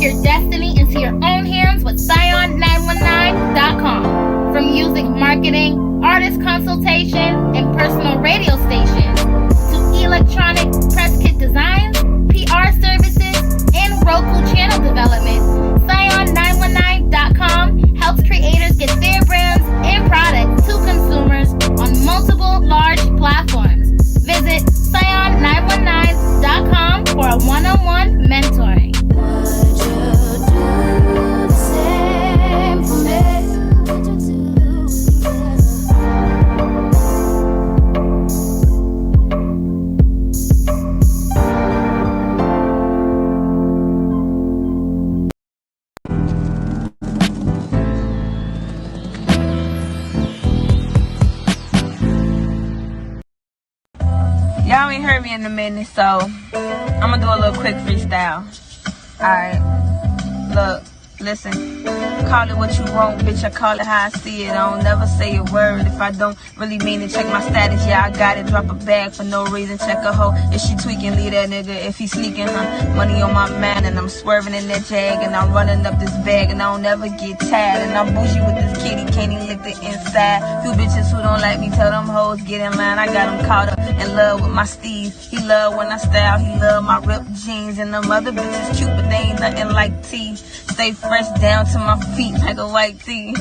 your destiny into your own hands with Scion919.com. From music marketing, artist consultation, and personal radio stations, to electronic press kit designs, PR services, and Roku channel development, Scion919.com helps creators get their brands and products to consumers on multiple large platforms. Visit Scion919.com for a one-on-one mentoring. Would you do the same for me? Y'all ain't heard me in a minute, so I'm gonna do a little quick freestyle. Alright, look, listen. Call it what you want, bitch, I call it how I see it. I don't never say a word if I don't really mean it. Check my status, yeah, I got it. Drop a bag for no reason, check a hoe. If she tweaking, leave that nigga if he sneaking, huh? Money on my man and I'm swerving in that jag. And I'm running up this bag and I don't never get tired. And I'm bougie with this kitty, can't even lick the inside. Few bitches who don't like me, tell them hoes get in line. I got him caught up in love with my Steve. He love when I style, he love my ripped jeans. And them other bitches cute, but they ain't nothing like T. Stay fresh down to my feet like a white tee.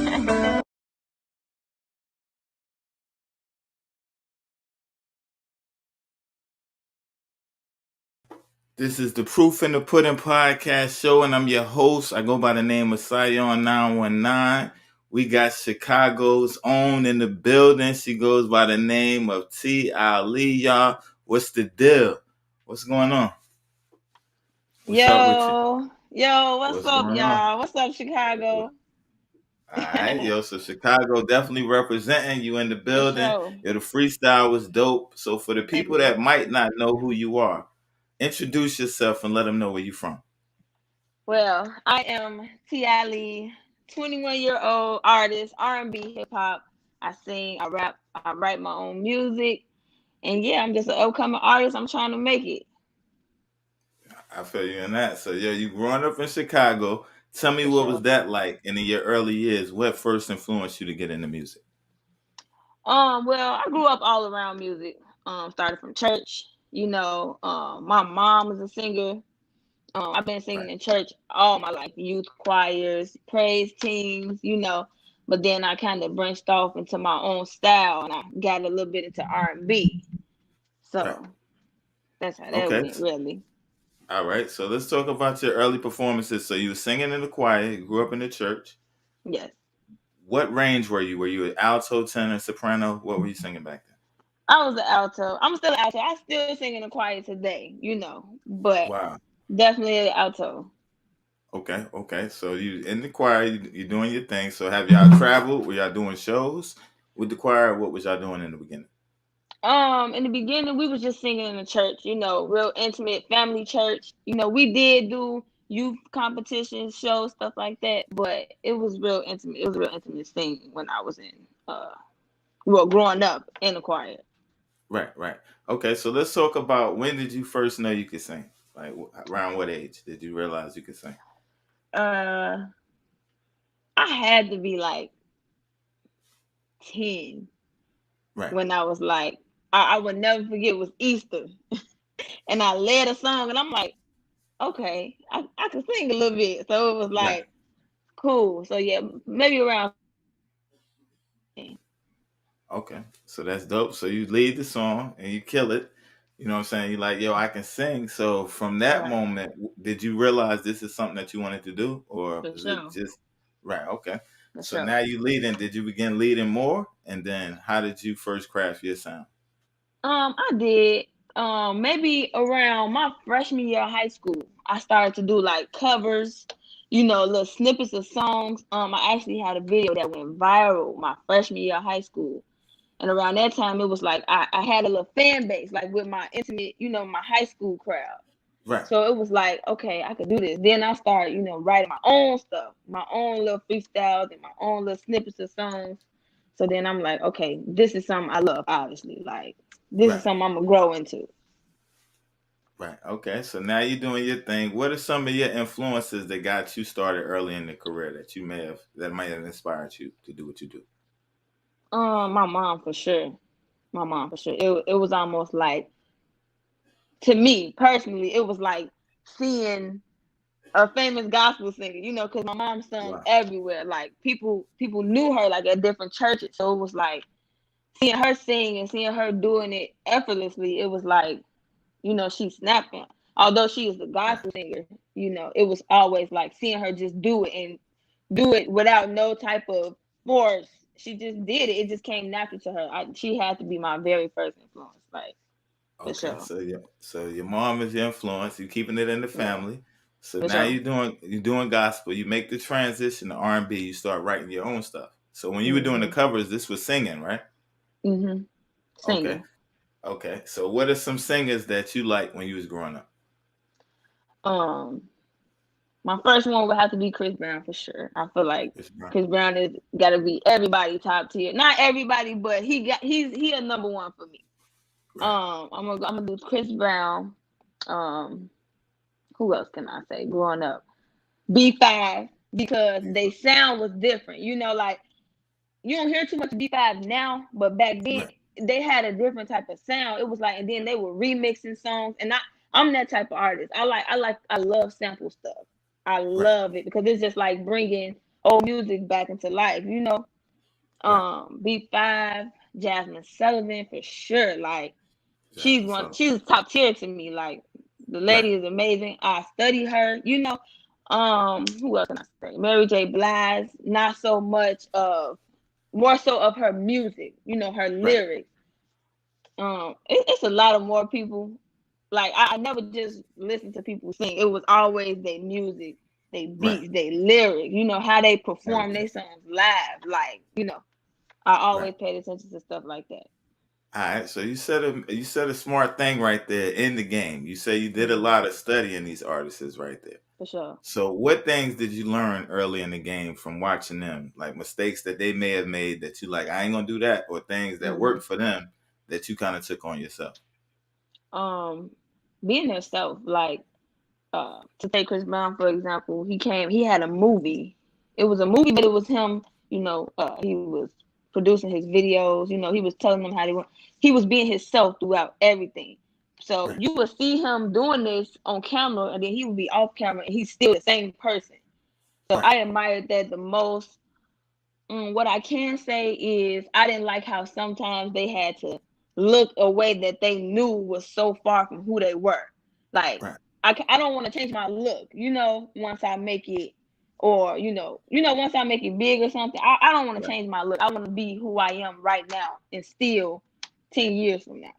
This is the Proof in the Pudding podcast show, and I'm your host. I go by the name of Scion919. We got Chicago's own in the building. She goes by the name of T. Ali, y'all. What's the deal? What's going on? What's up with Yo, what's up, going y'all? What's up, Chicago? All right, yo. So Chicago definitely representing you in the building. sure. Yo, the freestyle was dope. So for the people that might not know who you are, introduce yourself and let them know where you from. Well, I am T.I. Lee, 21-year-old artist, R&B, hip hop. I sing, I rap, I write my own music, and yeah, I'm just an upcoming artist. I'm trying to make it. I feel you in that. So yeah, you growing up in Chicago. Tell me For what sure. was that like in your early years? What first influenced you to get into music? Well, I grew up all around music. Started from church. My mom was a singer. I've been singing Right. in church all my life, youth choirs, praise teams, But then I kind of branched off into my own style, and I got a little bit into R&B. So Right. that's how that Okay. went, really. All right. So let's talk about your early performances. So you were singing in the choir. You grew up in the church. Yes, What range were you? Were you an alto, tenor, soprano? What were you singing back then? I was an alto. I'm still an alto. I still sing in the choir today, but Wow. definitely an alto. Okay. Okay. So you in the choir, you're doing your thing. So have y'all traveled? Were y'all doing shows with the choir? What was y'all doing in the beginning? In the beginning, we was just singing in the church, real intimate family church. We did do youth competitions, shows, stuff like that, but it was real intimate. It was a real intimate thing when I was growing up in the choir. Right, right. Okay, so let's talk about when did you first know you could sing? Like around what age did you realize you could sing? Uh, I had to be like 10 Right. when I was like, I would never forget it was Easter, and I led a song, and I'm like, okay, I can sing a little bit, so it was Right. like cool. So yeah, maybe around. Okay. So that's dope. So you lead the song and you kill it. You know what I'm saying? You're like, yo, I can sing. So from that Right, moment, did you realize this is something that you wanted to do? Or for was it sure, just right? Okay. for So sure. now you leading. Did you begin leading more? And then how did you first craft your sound? I did. Maybe around my freshman year of high school, I started to do like covers, little snippets of songs. I actually had a video that went viral my freshman year of high school. And around that time, it was like I had a little fan base, like with my intimate, my high school crowd. Right. So it was like, okay, I could do this. Then I started, writing my own stuff, my own little freestyles and my own little snippets of songs. So then I'm like, okay, this is something I love, obviously. Like, this is Right. something I'm going to grow into. Right. Okay. So now you're doing your thing. What are some of your influences that got you started early in the career that might have inspired you to do what you do? My mom for sure. My mom for sure. It was almost like, to me personally, it was like seeing a famous gospel singer, because my mom sung Wow. everywhere. Like people knew her like at different churches. So it was like seeing her sing and seeing her doing it effortlessly. It was like, she's snapping. Although she is a Right. gospel singer, it was always like seeing her just do it and do it without no type of force. She just did it. It just came natural to her. She had to be my very first influence, like, for Okay. sure. So your mom is your influence. You're keeping it in the Yeah, family. So for now sure. you're doing gospel. You make the transition to R&B. You start writing your own stuff. So when you were doing the hmm covers, this was singing, right? hmm Okay. Singing. Okay. So what are some singers that you like when you was growing up? Um, my first one would have to be Chris Brown for sure. I feel like Chris Brown. Chris Brown is got to be everybody top tier. Not everybody, but he a number one for me. Right. I'm gonna do Chris Brown. Um, who else can I say? Growing up, B5, because they sound was different. Like you don't hear too much B5 now, but back then Right. they had a different type of sound. It was like, and then they were remixing songs, and I'm that type of artist. I love sample stuff. I Right. love it because it's just like bringing old music back into life. Right. B5, Jasmine Sullivan for sure. Like Jasmine Sullivan. she's top tier to me. Like the Right. lady is amazing. I study her. Who else can I say? Mary J. Blige. Not so much of, more so of her music. Her Right. lyrics. It's a lot of more people. Like I never just listened to people sing. It was always their music, their Right. beats, their lyrics. How they perform Everything. their songs live. Like I Right. always paid attention to stuff like that. All right. So you said a smart thing right there in the game. You say you did a hmm lot of studying these artists right there. For sure. So what things did you learn early in the game from watching them? Like mistakes that they may have made that you like, I ain't gonna do that, or things that hmm worked for them that you kind of took on yourself. Um, Being herself, like to take Chris Brown for example, he had a movie. It was a movie, but it was him. He was producing his videos. He was telling them how they were. He was being himself throughout everything. So Right. you would see him doing this on camera, and then he would be off camera, and he's still the same person. So Right. I admired that the most. What I can say is I didn't like how sometimes they had to look a way that they knew was so far from who they were. Like Right. I don't want to change my look, once I make it, or once I make it big or something. I don't want to Right. change my look. I want to be who I am right now and still 10 years from now.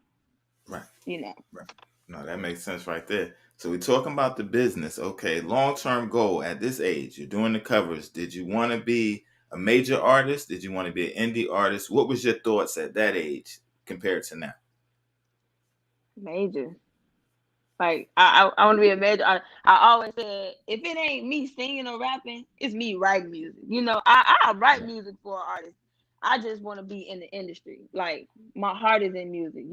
Right. You know. Right. No, that makes sense right there. So we're talking about the business. Okay, long-term goal at this age, you're doing the covers. Did you want to be a major artist? Did you want to be an indie artist? What was your thoughts at that age compared to now? Major. Like I want to be a major. I always said if it ain't me singing or rapping, it's me writing music. I write Right. music for artists. I just want to be in the industry. Like my heart is in music.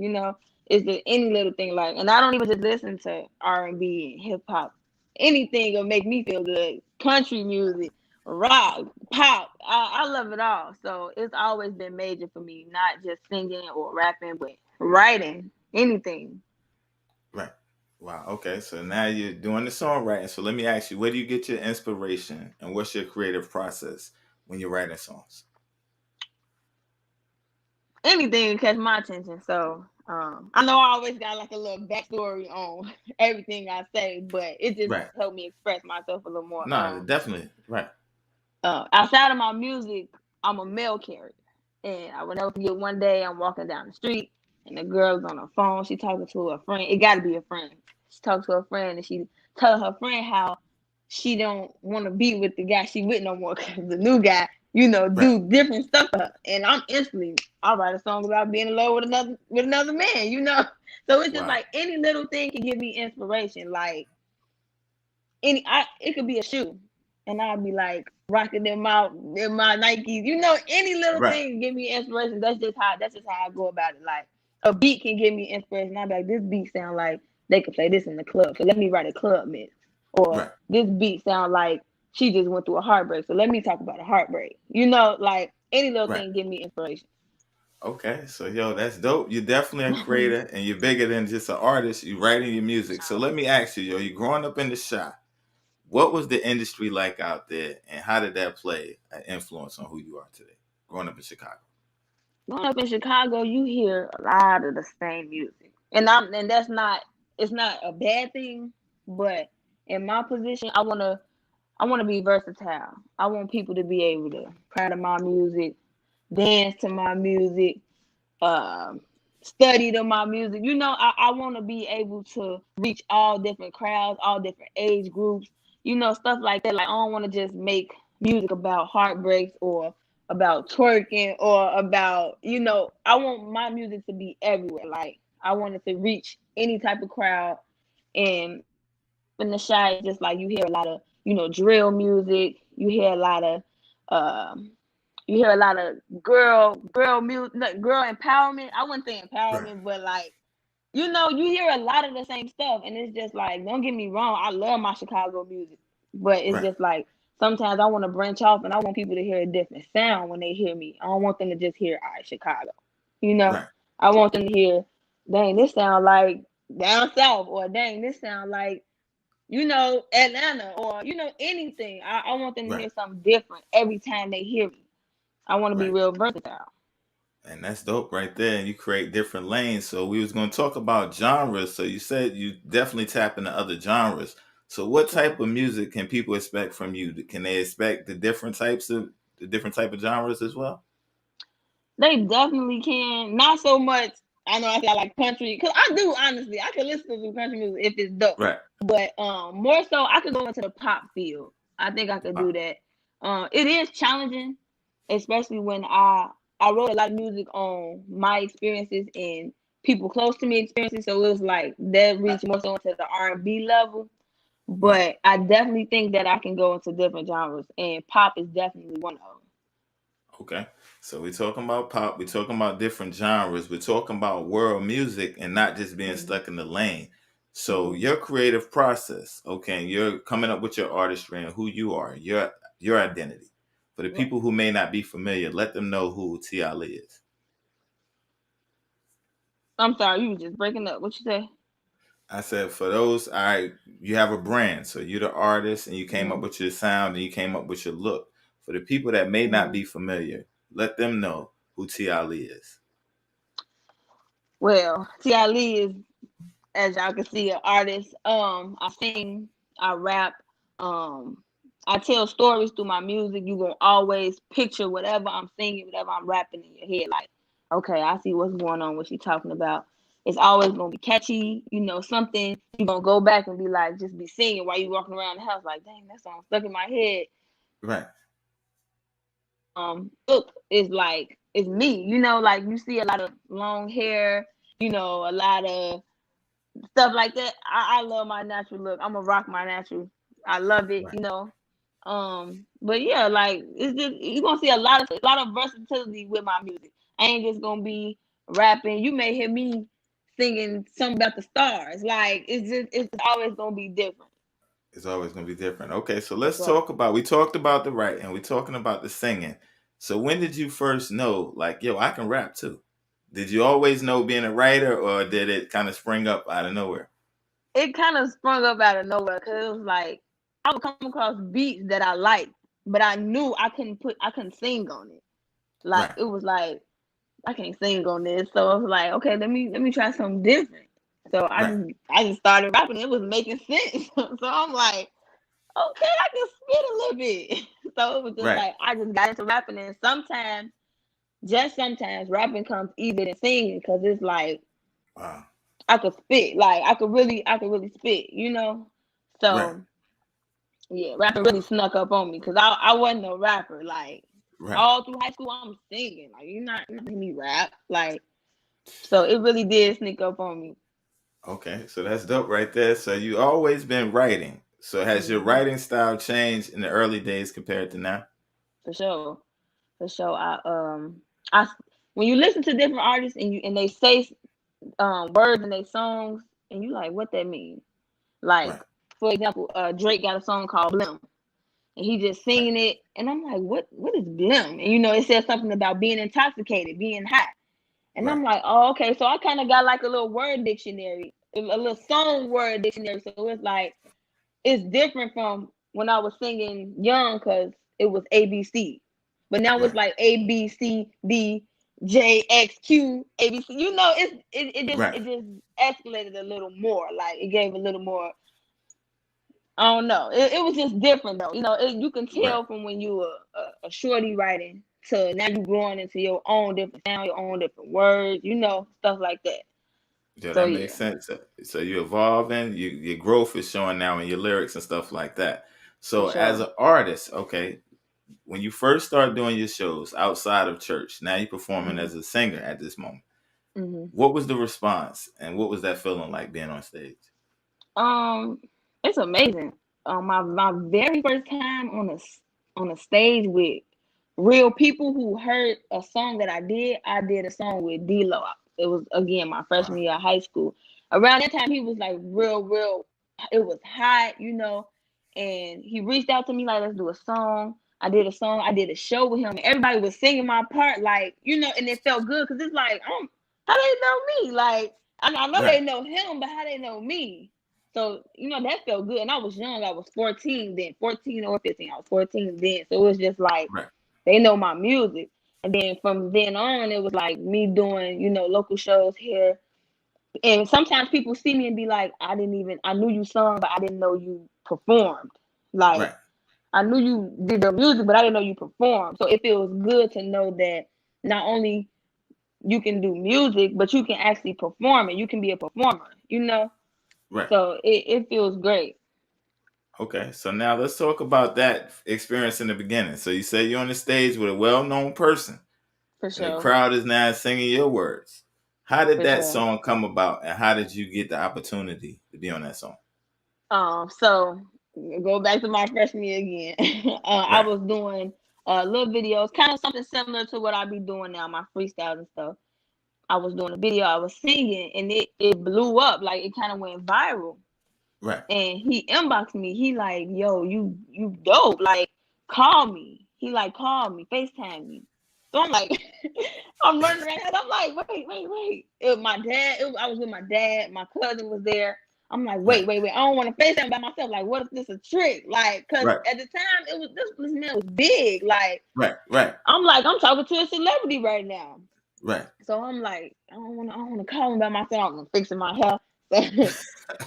Is there any little thing like? And I don't even just listen to R&B and hip hop. Anything will make me feel good. Country music, rock, pop. I love it all. So it's always been major for me, not just singing or rapping, but writing anything. Right. Wow. Okay. So now you're doing the songwriting. So let me ask you, where do you get your inspiration and what's your creative process when you're writing songs? Anything to catch my attention. So I know I always got like a little backstory on everything I say, but it just Right. helped me express myself a little more. No, definitely. Right. Outside of my music, I'm a mail carrier, and I would never forget one day I'm walking down the street and the girl's on her phone. She talking to a friend. It got to be a friend. She talks to her friend and she tell her friend how she don't want to be with the guy she with no more because the new guy, Right. do different stuff for her. And I'm instantly, I write a song about being in love with another man. So it's just Wow. like any little thing can give me inspiration. Like it could be a shoe, and I'd be like rocking them my Nikes. Any little Right. thing give me inspiration. That's just how I go about it. Like a beat can give me inspiration. I'd be like, this beat sound like they could play this in the club. So let me write a club mix. Or Right. this beat sound like she just went through a heartbreak. So let me talk about a heartbreak. You know, like any little Right. thing give me inspiration. Okay, so yo, that's dope. You're definitely a creator, and you're bigger than just an artist. You writing your music. So let me ask you, yo, you growing up in the shop. What was the industry like out there, and how did that play an influence on who you are today? Growing up in Chicago. Growing up in Chicago, you hear a lot of the same music, and that's not, it's not a bad thing, but in my position, I wanna be versatile. I want people to be able to cry to my music, dance to my music, um, study to my music. You know, I want to be able to reach all different crowds, all different age groups, you know, stuff like that. Like, I don't want to just make music about heartbreaks or about twerking or about, you know, I want my music to be everywhere. Like, I want it to reach any type of crowd. And in the shy, just like you hear a lot of, you know, drill music, um, you hear a lot of girl music, girl empowerment. I wouldn't say Right. empowerment, but like, you know, you hear a lot of the same stuff, and it's just like, don't get me wrong, I love my Chicago music, but it's Right. just like sometimes I want to branch off, and I want people to hear a different sound when they hear me. I don't want them to just hear, all right, Chicago. You know, Right. I want them to hear, dang, this sound like down south, or dang, this sound like, you know, Atlanta, or you know, anything. I want them to Right. hear something different every time they hear me. I want to be Right. real versatile. And that's dope right there. And you create different lanes. So we was going to talk about genres. So you said you definitely tap into other genres. So what type Sure. of music can people expect from you? Can they expect the different type of genres as well? They definitely can. Not so much. I know I say I like country, because I do, honestly. I can listen to some country music if it's dope. Right. But more so I could go into the pop field. I think I could do that. It is challenging, especially when I wrote a lot of music on my experiences and people close to me experiences. So it was like that reached more so into the R&B level. Right. But I definitely think that I can go into different genres, and pop is definitely one of them. Okay. So we're talking about pop. We're talking about different genres. We're talking about world music and not just being Mhm. stuck in the lane. So Mhm. your creative process, okay, and you're coming up with your artistry and who you are, your identity. For the Right. people who may not be familiar, let them know who T. Ali is. I'm sorry, you was just breaking up. What you say? I said for those, all right, you have a brand. So you're the artist and you came up Mhm. with your sound and you came up with your look. For the people that may not Mhm. be familiar, let them know who T. Ali is. Well, T.I. Lee is, as y'all can see, an artist. I sing, I rap, um, I tell stories through my music. You gonna always picture whatever I'm singing, whatever I'm rapping in your head. Like, okay, I see what's going on, what she talking about. It's always gonna be catchy, you know, something you gonna go back and be like, just be singing while you walking around the house, like, dang, that song stuck in my head. Right. Look is like, it's me, you know, like you see a lot of long hair, you know, a lot of stuff like that. I love my natural look. I'm gonna rock my natural. I love it, Right. you know. But yeah, like it's just, you gonna see a lot of versatility with my music. I ain't just gonna be rapping. You may hear me singing something about the stars. Like it's always gonna be different. It's always going to be different. Okay, so For let's sure. talk about. We talked about the writing. We're talking about the singing. So when did you first know, like, yo, I can rap too? Did you always know being a writer, or did it kind of spring up out of nowhere? It kind of sprung up out of nowhere, because it was like I would come across beats that I liked, but I knew I couldn't sing on it. Like Right, it was like, I can't sing on this. So I was like, okay, let me try something different. So right, I just started rapping. It was making sense. So I'm like, okay, I can spit a little bit. So it was just right. like I just got into rapping, and sometimes, just sometimes, rapping comes easier than singing, because it's like Wow. I could spit. Like I could really spit, you know? Right, So yeah, rapping really snuck up on me, because I wasn't a rapper. Like right. all through high school, I'm singing. Like you're not hearing me rap. Like, so it really did sneak up on me. Okay, so that's dope right there. So you always been writing. So has your Hmm. writing style changed in the early days compared to now? For sure, for sure. I when you listen to different artists, and they say words in their songs, and you like, what that mean? Like, Right. for example, Drake got a song called Blim, and he just singing it, and I'm like, what is Blim? And you know, it says something about being intoxicated, being hot. And Right. I'm like, oh, okay. So I kind of got like a little word dictionary, a little song word dictionary. So it's like, it's different from when I was singing young because it was ABC. But now it's Right. like A, B, C, D, J, X, Q, A, B, C. You know, Right. it just escalated a little more. Like it gave a little more. I don't know. It was just different though. You know, you can Right. tell from when you were a shorty writing to now you growing into your own different sound, your own different words. You know, stuff like that. Yeah, So that yeah, makes sense. So you're evolving, your growth is showing now in your lyrics and stuff like that. for So as sure. an artist, okay, when you first start doing your shows outside of church, now you're performing hmm as a singer at this moment. hmm What was the response and what was that feeling like being on stage? Um, it's amazing. My very first time on a stage with real people who heard a song that I did. I did a song with D-Lo. It was again my freshman Wow. year of high school. Around that time, he was like real. It was hot, you know, and he reached out to me like, let's do a song. I did a song. I did a show with him. Everybody was singing my part, like you know, and it felt good because it's like, how they know me? Like I know Right. they know him, but how they know me? So, you know, that felt good. And I was young. I was 14 then, 14 or 15. I was 14 then. So it was just like, Right. they know my music. And then from then on, it was like me doing, you know, local shows here. And sometimes people see me and be like, I knew you sung, but I didn't know you performed. Like, Right. I knew you did your music, but I didn't know you performed. So it feels good to know that not only you can do music, but you can actually perform it. You can be a performer, you know? Right. So it feels great. Okay. So now let's talk about that experience in the beginning. So you say you're on the stage with a well-known person For and the sure. crowd is now singing your words. How did For that sure. song come about and how did you get the opportunity to be on that song? So go back to my freshman year again. I Right. was doing little videos, kind of something similar to what I be doing now, my freestyles and stuff. I was doing a video, I was singing, and it blew up, like it kind of went viral. Right. And he inboxed me. He like, yo, you dope. Like, call me. He like, call me, FaceTime me. So I'm like, I'm running around. I'm like, wait. I was with my dad. My cousin was there. I'm like, Right. wait. I don't want to FaceTime by myself. Like, what if this a trick? Like, cause Right. at the time it was this man was big. Like, Right. Right. I'm like, I'm talking to a celebrity right now. Right. So I'm like, I don't want to call him by myself. I'm fixing my hair. So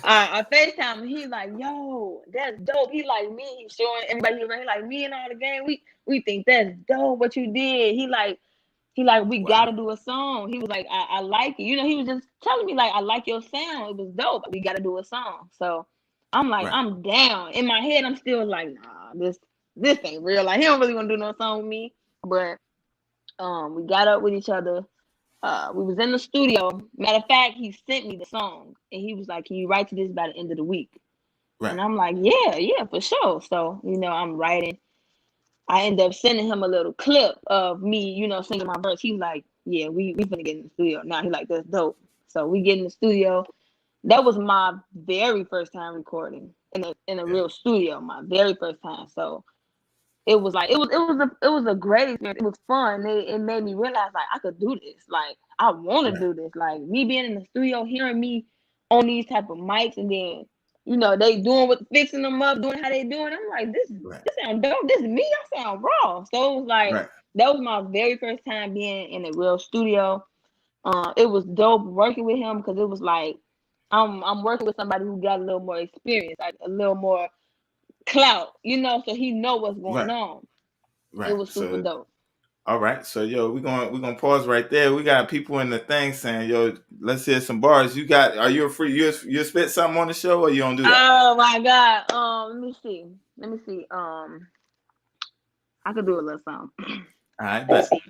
I FaceTime him. He like, yo, that's dope. He like me. He's showing everybody around. He like me and all the gang. We think that's dope what you did. He like we Wow. gotta do a song. He was like, I like it. You know, he was just telling me like, I like your sound. It was dope. We gotta do a song. So I'm like, Right. I'm down. In my head, I'm still like, nah, this ain't real. Like he don't really want to do no song with me. But we got up with each other. We was in the studio. Matter of fact, he sent me the song and he was like, can you write to this by the end of the week? Right. And I'm like, yeah, for sure. So, you know, I'm writing. I end up sending him a little clip of me, you know, singing my verse. He was like, yeah, we finna get in the studio. Now he like, that's dope. So we get in the studio. That was my very first time recording in a Yeah. real studio, my very first time. So it was like it was a great experience. It was fun. It made me realize like I could do this. Like I want to Right. do this. Like me being in the studio, hearing me on these type of mics, and then you know they doing what fixing them up, doing how they doing. I'm like Right. this sound dope. This is me. I sound raw. So it was like Right. that was my very first time being in a real studio. It was dope working with him because it was like I'm working with somebody who got a little more experience, like a little more clout, you know, so he know what's going Right. on. It Right. was super So dope. all right. So yo, we're gonna pause right there. We got people in the thing saying, yo, let's hear some bars. Are you a free you spit something on the show or you don't do that? Oh my god. Let me see. I could do a little something. All right, Let's bet. see.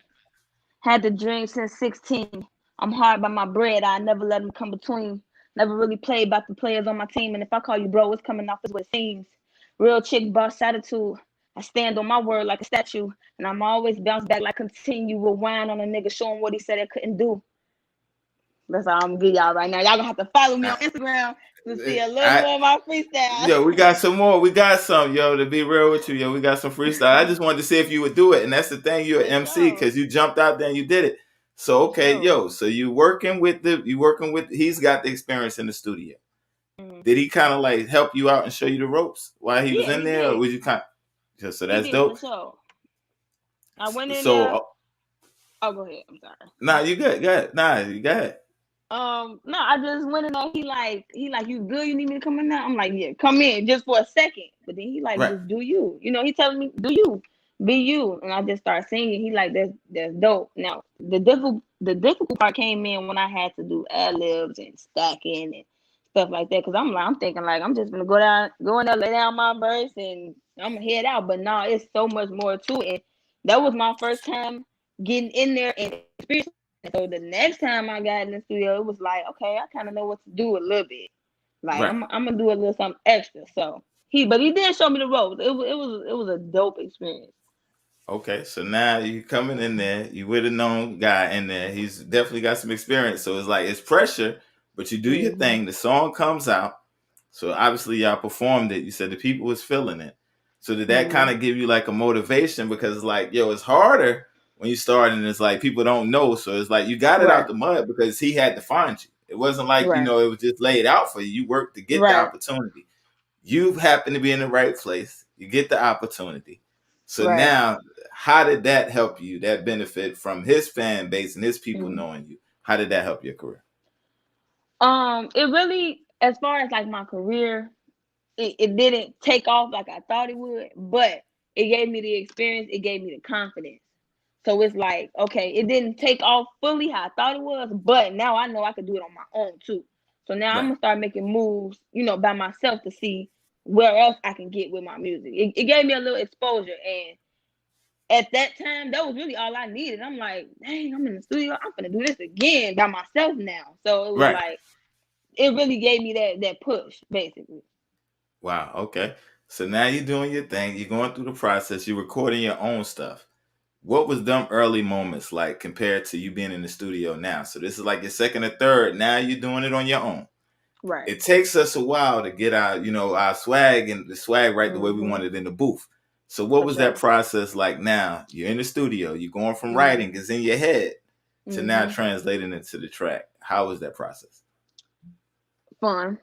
Had to drink since 16. I'm hard by my bread. I never let them come between. Never really played about the players on my team. And if I call you bro, it's coming off as what it seems. Real chick boss attitude. I stand on my word like a statue. And I'm always bounce back like continue with wine on a nigga, show him what he said I couldn't do. That's all I'm gonna give y'all right now. Y'all gonna have to follow me on Instagram to see a little I, more of my freestyle. yo, we got some more. We got some, yo. To be real with you, yo, we got some freestyle. I just wanted to see if you would do it, and that's the thing. You're an For MC sure. because you jumped out there and you did it. So For okay, sure. yo. So you working with the you working with. He's got the experience in the studio. Mhm. Did he kind of like help you out and show you the ropes while he was Yeah, in he there, or did. was you kind? So He that's did for dope. sure. I went in So there. Oh, go ahead. I'm sorry. nah, you good, good. Nah, you got No, I just went in there. He like, you good? You need me to come in there? I'm like, yeah, come in just for a second. But then he like, right, just do you. You know, he telling me, do you, be you. And I just start singing. He like, that's dope. Now the difficult part came in when I had to do ad libs and stacking and stuff like that. Cause I'm thinking like I'm just gonna go in there, lay down my verse, and I'm gonna head out. But no, it's so much more to it. And that was my first time getting in there and experiencing. So the next time I got in the studio, it was like, okay, I kind of know what to do a little bit. Like right. I'm gonna do a little something extra. So but he did show me the ropes. It was a dope experience. Okay, so now you coming in there, you with a known guy in there. He's definitely got some experience. So it's like it's pressure, but you do your Hmm. thing. The song comes out. So obviously y'all performed it. You said the people was feeling it. So did that kind Hmm. of give you like a motivation? Because it's like, yo, it's harder when you start and it's like people don't know. So it's like you got it out Right. the mud because he had to find you. It wasn't like, Right. it was just laid out for you. You worked to get the Right. opportunity. You happen to be in the right place. You get the opportunity. So Right. now, how did that help you? That benefit from his fan base and his people Mhm. knowing you. How did that help your career? It really, as far as like my career, it didn't take off like I thought it would, but it gave me the experience. It gave me the confidence. So it's like, okay, it didn't take off fully how I thought it was, but now I know I could do it on my own too. So now I'm Right, gonna start making moves, by myself to see where else I can get with my music. It gave me a little exposure, and at that time, that was really all I needed. I'm like, dang, I'm in the studio. I'm gonna do this again by myself now. So it was right. like, it really gave me that push, basically. Wow. Okay. So now you're doing your thing. You're going through the process. You're recording your own stuff. What was them early moments like compared to you being in the studio now? So this is like your second or third. Now you're doing it on your own. Right. It takes us a while to get our swag and the swag right the way we Mm-hmm. want it in the booth. So what For was that sure. process like now? You're in the studio, you're going from Mm-hmm. writing, it's in your head to now Mm-hmm. translating it to the track. How was that process? Fun.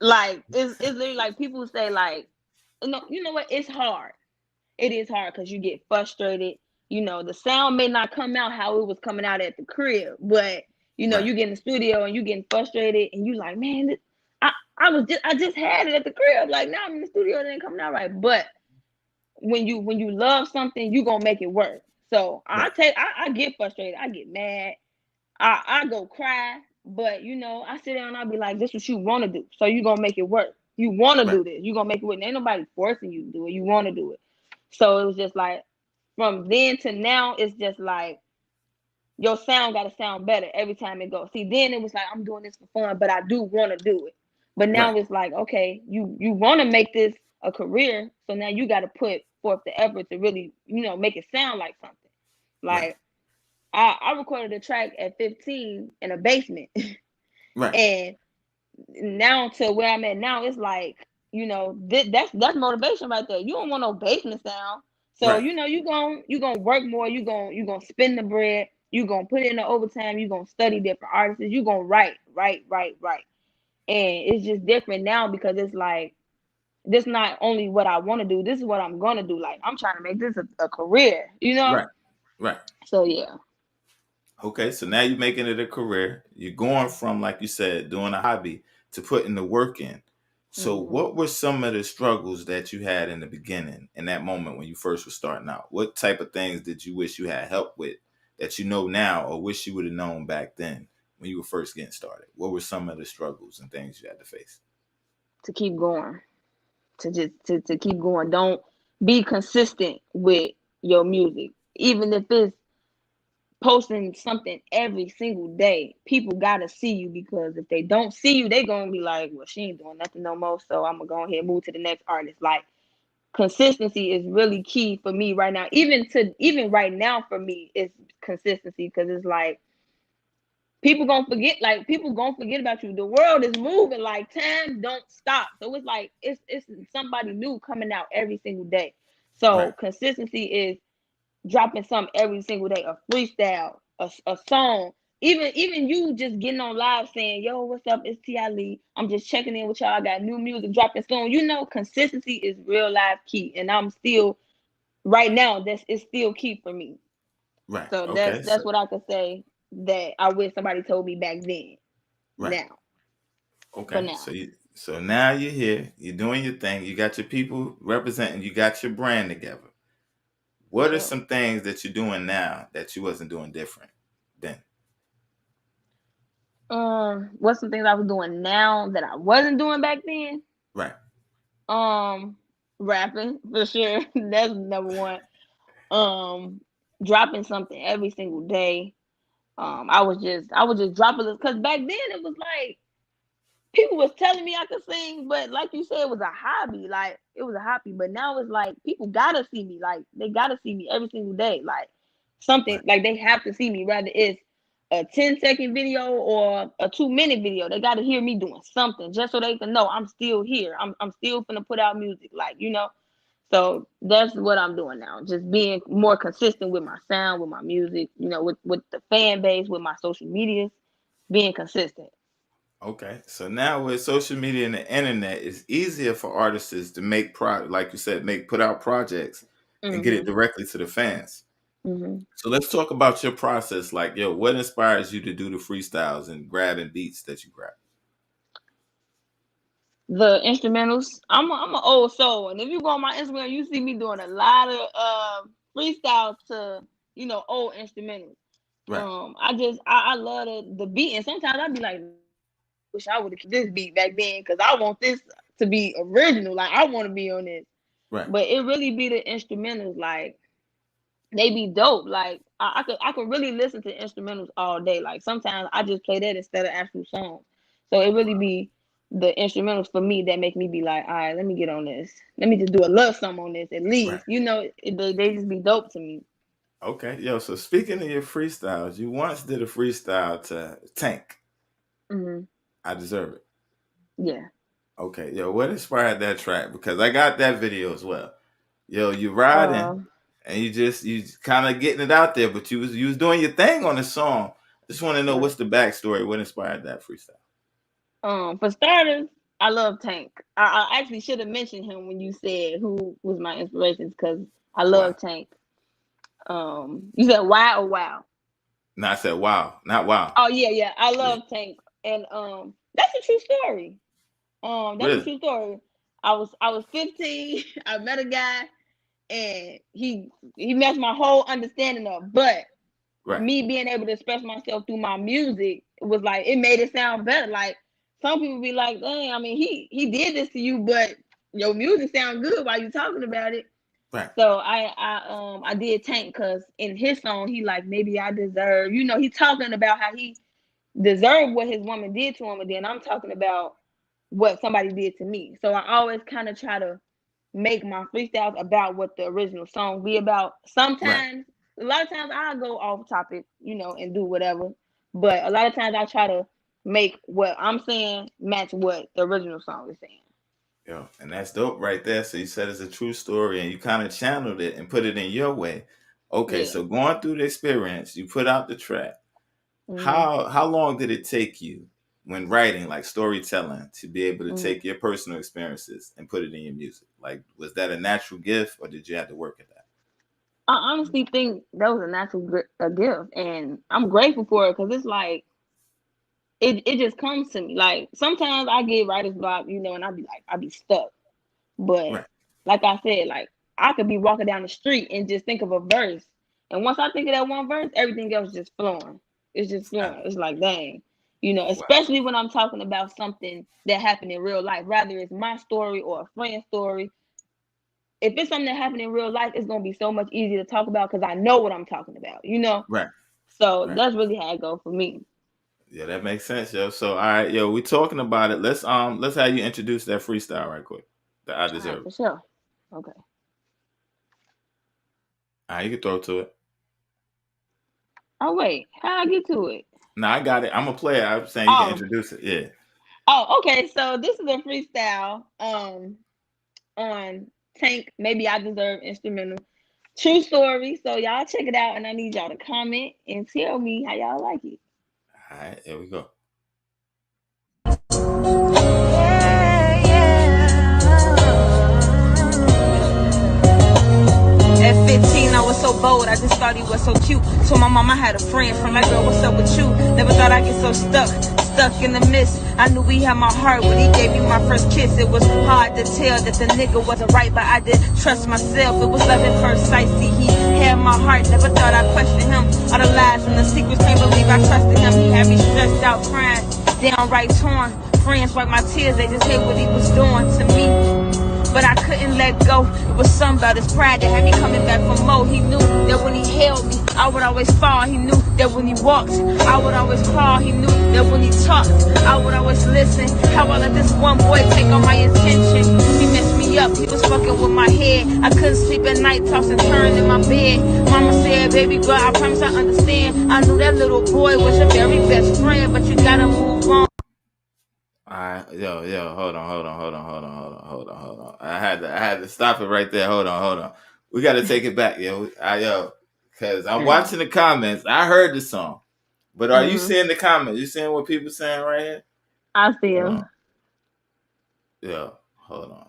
Like it's literally like people say like, you know what? It's hard. It is hard because you get frustrated. The sound may not come out how it was coming out at the crib, but Right, you get in the studio and you getting frustrated and you like, man, I just had it at the crib. Like now I'm in the studio, it ain't coming out right. But when you love something, you gonna make it work. So right, I get frustrated, I get mad, I go cry, but I sit down and I'll be like, this is what you want to do. So you gonna make it work. You want to right, do this. You gonna make it work. Ain't nobody forcing you to do it. You want to do it. So it was just like from then to now, it's just like your sound gotta sound better every time it goes. See, then it was like I'm doing this for fun, but I do want to do it. But right, now it's like, okay, you want to make this a career, so now you got to put forth the effort to really, make it sound like something. right, Like I recorded a track at 15 in a basement, right, and now to where I'm at now, it's like, that's motivation right there. You don't want no basement sound. So, right, you gonna work more, you gonna spend the bread, you gonna put in the overtime, you gonna study different artists, you gonna write. And it's just different now because it's like this not only what I want to do, this is what I'm gonna do. Like I'm trying to make this a career. right, right. So yeah. Okay, so now you're making it a career. You're going from, like you said, doing a hobby to putting the work in. So, Hmm. what were some of the struggles that you had in the beginning, in that moment when you first were starting out? What type of things did you wish you had help with that you know now, or wish you would have known back then when you were first getting started? What were some of the struggles and things you had to face? To keep going. To keep going. Don't be consistent with your music. Even if it's posting something every single day, people gotta see you because if they don't see you, they gonna be like, well, she ain't doing nothing no more. So I'm gonna go ahead and move to the next artist. Like consistency is really key for me right now. Even right now for me, it's consistency because it's like people gonna forget. Like people gonna forget about you. The world is moving. Like time don't stop. So it's like it's somebody new coming out every single day. So Right. consistency is dropping something every single day, a freestyle, a song. Even you just getting on live saying, yo, what's up? It's T.I. Lee. I'm just checking in with y'all. I got new music dropping soon. You know, consistency is real life key. And I'm still right now, it's still key for me. Right. So Okay. that's what I could say that I wish somebody told me back then. Right. Now. For Okay. now. So now you're here. You're doing your thing. You got your people representing. You got your brand together. For What are sure. some things that you're doing now that you wasn't doing different then? What's some things I was doing now that I wasn't doing back then? Right. Rapping for sure. That's number one. Dropping something every single day. I was just dropping it because back then it was like people was telling me I could sing, but like you said, it was a hobby. Like it was a hobby, but now it's like people gotta see me. Like they gotta see me every single day. Like something Right. like they have to see me, whether it's a 10-second video or a 2-minute video. They gotta hear me doing something just so they can know I'm still here. I'm still gonna put out music. Like, you know. So that's what I'm doing now. Just being more consistent with my sound, with my music, you know, with the fan base, with my social medias, being consistent. Okay. So now with social media and the internet, it's easier for artists to make like you said, put out projects and get it Mhm. directly to the fans. Mhm. So let's talk about your process. Like, yo, what inspires you to do the freestyles and grabbing beats that you grab? The instrumentals. I'm an old soul, and if you go on my Instagram, you see me doing a lot of freestyles to old instrumentals. Right. I love the beat, and sometimes I'd be like, wish I would have kept this beat back then because I want this to be original. Like I want to be on this, Right. but it really be the instrumentals. Like they be dope. Like I could really listen to instrumentals all day. Like sometimes I just play that instead of actual songs. So it really be the instrumentals for me that make me be like, all right, let me get on this. Let me just do a little something on this at Right. least. They just be dope to me. Okay. Yo, so speaking of your freestyles, you once did a freestyle to Tank. Hmm. I Deserve It. Yeah. Okay. Yo, what inspired that track? Because I got that video as well. Yo, you riding Um. and you kind of getting it out there, but you was doing your thing on the song. Just want to know Right. what's the backstory, what inspired that freestyle. For starters, I love Tank. I actually should have mentioned him when you said who was my inspirations because I Wow. love Tank. You said why or wow? No, I said wow, not wow. Oh yeah. I Yeah. love Tank, and that's a true story. That's a Really? true story. I was 15. I met a guy, and he messed my whole understanding up. But Right. me being able to express myself through my music was like it made it sound better. Like some people be like, dang, I mean he did this to you, but your music sound good while you talking about it. Right. So I did Tank because in his song he like maybe I deserve. He talking about how he deserved what his woman did to him, and then I'm talking about what somebody did to me. So I always kind of try to make my freestyles about what the original song be about. Right. Sometimes, a lot of times I go off topic, and do whatever. But a lot of times I try to make what I'm saying match what the original song is saying. Yo, and that's dope right there. So you said it's a true story and you kind of channeled it and put it in your way. Okay, Yeah. so going through the experience, you put out the track. Hmm. How long did it take you when writing, like storytelling, to be able to Hmm. take your personal experiences and put it in your music? Like, was that a natural gift or did you have to work at that? I honestly think that was a natural a gift, and I'm grateful for it because it's like it just comes to me. Like sometimes I get writer's block, and I be stuck. But Right. like I said, like I could be walking down the street and just think of a verse. And once I think of that one verse, everything else just flowing. It's just Uh, flowing. It's like, dang. Wow. Especially when I'm talking about something that happened in real life, rather it's my story or a friend's story. If it's something that happened in real life, it's gonna be so much easier to talk about because I know what I'm talking about. Right. So Right. that's really how it goes for me. Yeah, that makes sense, yo. So all right, yo, we talking about it. Let's have you introduce that freestyle right quick. That I All right, Deserve for It. sure. Okay. All right, you can throw to it. Oh wait, how I get to it? No, I got it. I'm a player. I'm saying you can Oh, introduce it. Yeah. okay. So this is a freestyle on Tank. Maybe I Deserve instrumental. True story. So y'all check it out, and I need y'all to comment and tell me how y'all like it. All right, here we go. At 15, I was so bold, I just thought he was so cute. So my mama had a friend from like, girl, what's up with you? Never thought I'd get so stuck in the mist. I knew he had my heart when he gave me my first kiss. It was hard to tell that the nigga wasn't right, but I didn't trust myself. It was love at first sight. See, he had my heart, never thought I'd question him. All the lies and the secrets, can't believe I trusted him. He had me stressed out, crying, downright torn. Friends wiped my tears, they just hate what he was doing to me. But I couldn't let go. It was something about his pride that had me coming back for more. He knew that when he held me, I would always fall. He knew that when he walked, I would always crawl. He knew that when he talked, I would always listen. How I let this one boy take all my attention. He messed me up, he was fucking with my head. I couldn't sleep at night, toss and turn in my bed. Mama said, baby girl, I promise I understand. I knew that little boy was your very best friend, but you gotta move on. All right, hold on. I had to stop it right there. Hold on. We got to take it back, because I'm watching the comments. I heard the song, but are you seeing the comments? You seeing what people saying right here? I see Hold him. on. Yeah, hold on.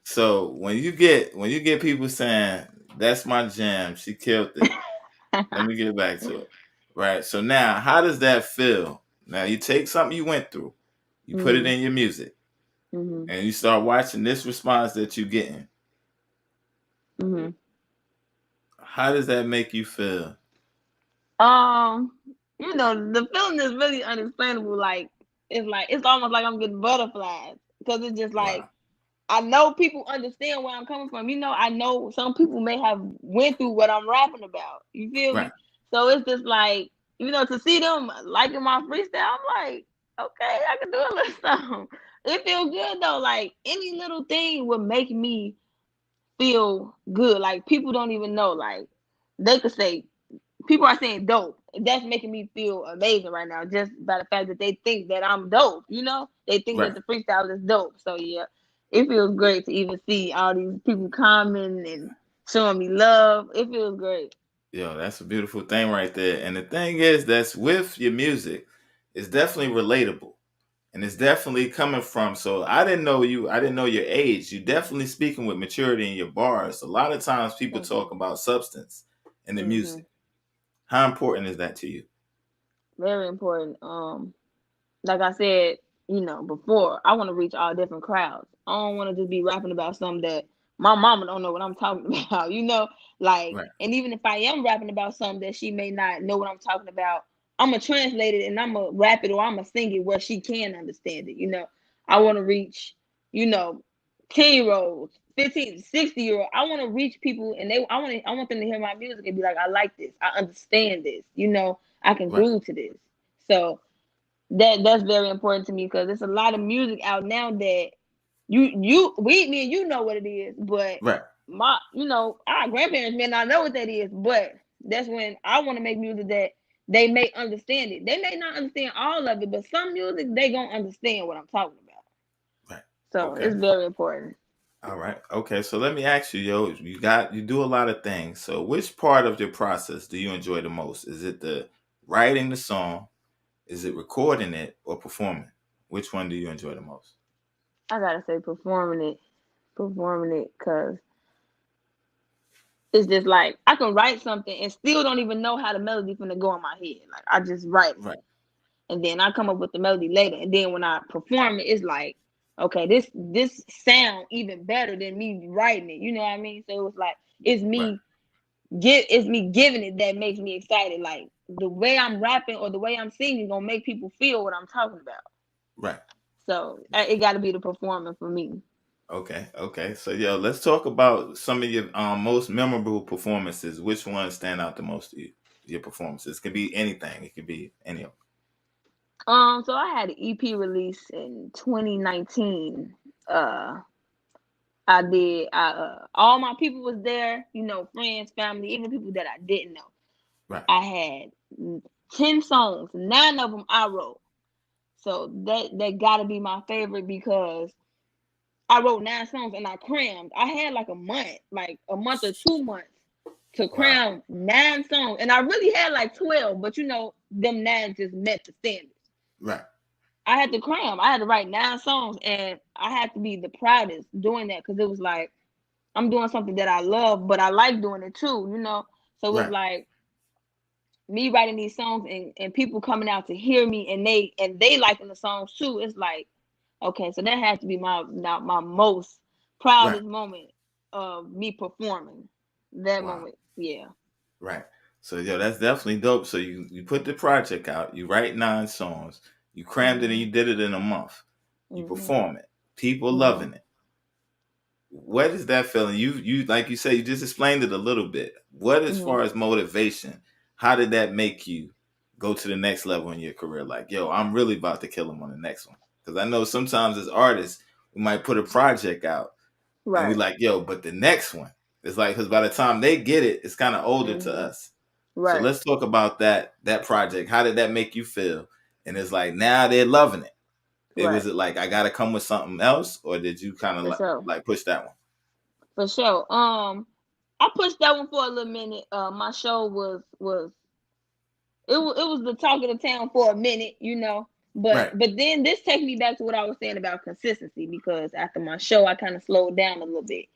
So when you get people saying that's my jam, she killed it. Let me get back to it. Right. So now, how does that feel? Now you take something you went through, you put it in your music, and you start watching this response that you're getting. How does that make you feel? You know, the feeling is really unexplainable. Like it's almost like I'm getting butterflies because it's just like Wow. I know people understand where I'm coming from. You know, I know some people may have went through what I'm rapping about. You feel Right. me? So it's just like, you know, to see them liking my freestyle, I'm like, okay, I can do a little something. It feels good though. Like any little thing would make me feel good. Like people don't even know. Like they could say people are saying dope. That's making me feel amazing right now, just by the fact that they think that I'm dope. You know, they think Right. that the freestyle is dope. So yeah, it feels great to even see all these people commenting and showing me love. It feels great. Yo, that's a beautiful thing right there. And the thing is, that's with your music, it's definitely relatable. And it's definitely coming from. So I didn't know you. I didn't know your age. You definitely speaking with maturity in your bars. A lot of times people Thank you. talk about substance in the music. How important is that to you? Very important. Like I said, you know, before, I want to reach all different crowds. I don't want to just be rapping about something that my mama don't know what I'm talking about, you know? Like, Right. and even if I am rapping about something that she may not know what I'm talking about, I'm gonna translate it and I'm gonna rap it or I'm gonna sing it where she can understand it, you know? I want to reach, you know, 10-year-olds, 15, 60-year-old. I want to reach people and I want them to hear my music and be like, I like this. I understand this, you know, I can Right. groove to this. So that's very important to me because there's a lot of music out now that me and you know what it is, but Right. our grandparents may not know what that is, but that's when I want to make music that they may understand it. They may not understand all of it, but some music they gonna understand what I'm talking about. Right. So Okay. it's very important. All right. Okay. So let me ask you, you do a lot of things. So which part of your process do you enjoy the most? Is it the writing the song? Is it recording it or performing? Which one do you enjoy the most? I gotta say performing it, cause it's just like I can write something and still don't even know how the melody finna go in my head. Like I just write it. Right. And then I come up with the melody later. And then when I perform it, it's like, okay, this sound even better than me writing it. You know what I mean? So it's like Right. it's me giving it that makes me excited. Like the way I'm rapping or the way I'm singing gonna make people feel what I'm talking about. Right. So it got to be the performing for me. Okay. Okay. So let's talk about some of your most memorable performances. Which ones stand out the most to you? Your performances. It could be anything. It could be any of them. So I had an EP release in 2019. I did. All my people was there. You know, friends, family, even people that I didn't know. Right. I had 10 songs, 9 of them I wrote. So that gotta be my favorite because I wrote 9 songs and I crammed. I had like a month or 2 months to Wow. cram 9 songs. And I really had like 12, but them 9 just met the standards. Right. I had to cram. I had to write 9 songs and I had to be the proudest doing that because it was like I'm doing something that I love, but I like doing it too. So it's Right. like me writing these songs and people coming out to hear me and they liking the songs too. It's like, okay, so that has to be my most proudest moment of me performing. That Wow. moment, yeah. Right. So yo, that's definitely dope. So you put the project out, you write 9 songs, you crammed it and you did it in a month. You perform it. People loving it. What is that feeling? You like you say, you just explained it a little bit. What as far as motivation, how did that make you go to the next level in your career? Like, yo, I'm really about to kill them on the next one. Because I know sometimes as artists, we might put a project out and we like, yo, but the next one, it's like, because by the time they get it, it's kind of older to us. So Right. let's talk about that project. How did that make you feel? And it's like, now they're loving it. Was it like, I got to come with something else? Or did you kind of like push that one? For sure. I pushed that one for a little minute. My show was it was the talk of the town for a minute, But then this takes me back to what I was saying about consistency because after my show, I kind of slowed down a little bit.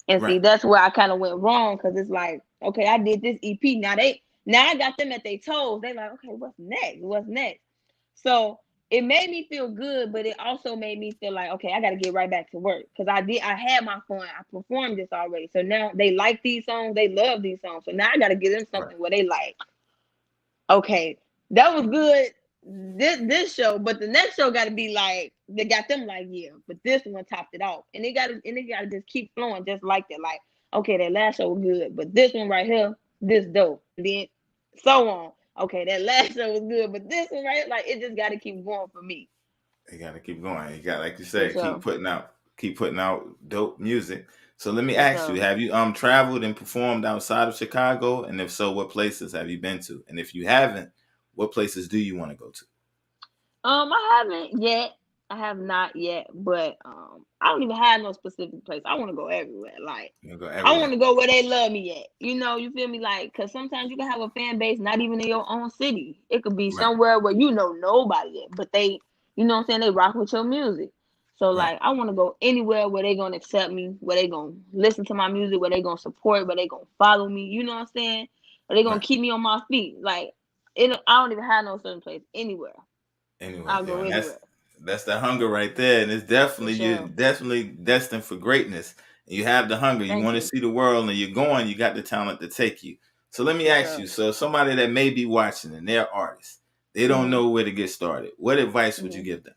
And see, that's where I kind of went wrong because it's like, okay, I did this EP. Now I got them at their toes. They like, okay, what's next? So it made me feel good, but it also made me feel like, okay, I got to get right back to work because I had my fun. I performed this already. So now they like these songs. They love these songs. So now I got to give them something where they like, okay, that was good. This show, but the next show got to be like they got them like, yeah, but this one topped it off, and it got to just keep flowing just like that. Like, okay, that last show was good, but this one right here, this dope. And then so on. Okay, that last show was good, but this one right, like it just got to keep going for me. You got to keep going. You got, like you said, keep putting out dope music. So let me ask you: have you traveled and performed outside of Chicago? And if so, what places have you been to? And if you haven't, what places do you want to go to? I haven't yet. I have not yet, but I don't even have no specific place. I want to go everywhere. Like, I want to go where they love me at. You feel me? Like, because sometimes you can have a fan base not even in your own city. It could be somewhere where you know nobody at, but they, you know what I'm saying, they rock with your music. So, like, I want to go anywhere where they going to accept me, where they going to listen to my music, where they going to support, where they going to follow me. You know what I'm saying? Or they going to keep me on my feet. Like, I don't even have no certain place anywhere. I'll go anywhere. That's the hunger right there, and it's definitely you're definitely destined for greatness. And you have the hunger. You want to see the world, and you're going. You got the talent to take you. So let me ask you: so somebody that may be watching and they're artists, they don't know where to get started. What advice would you give them?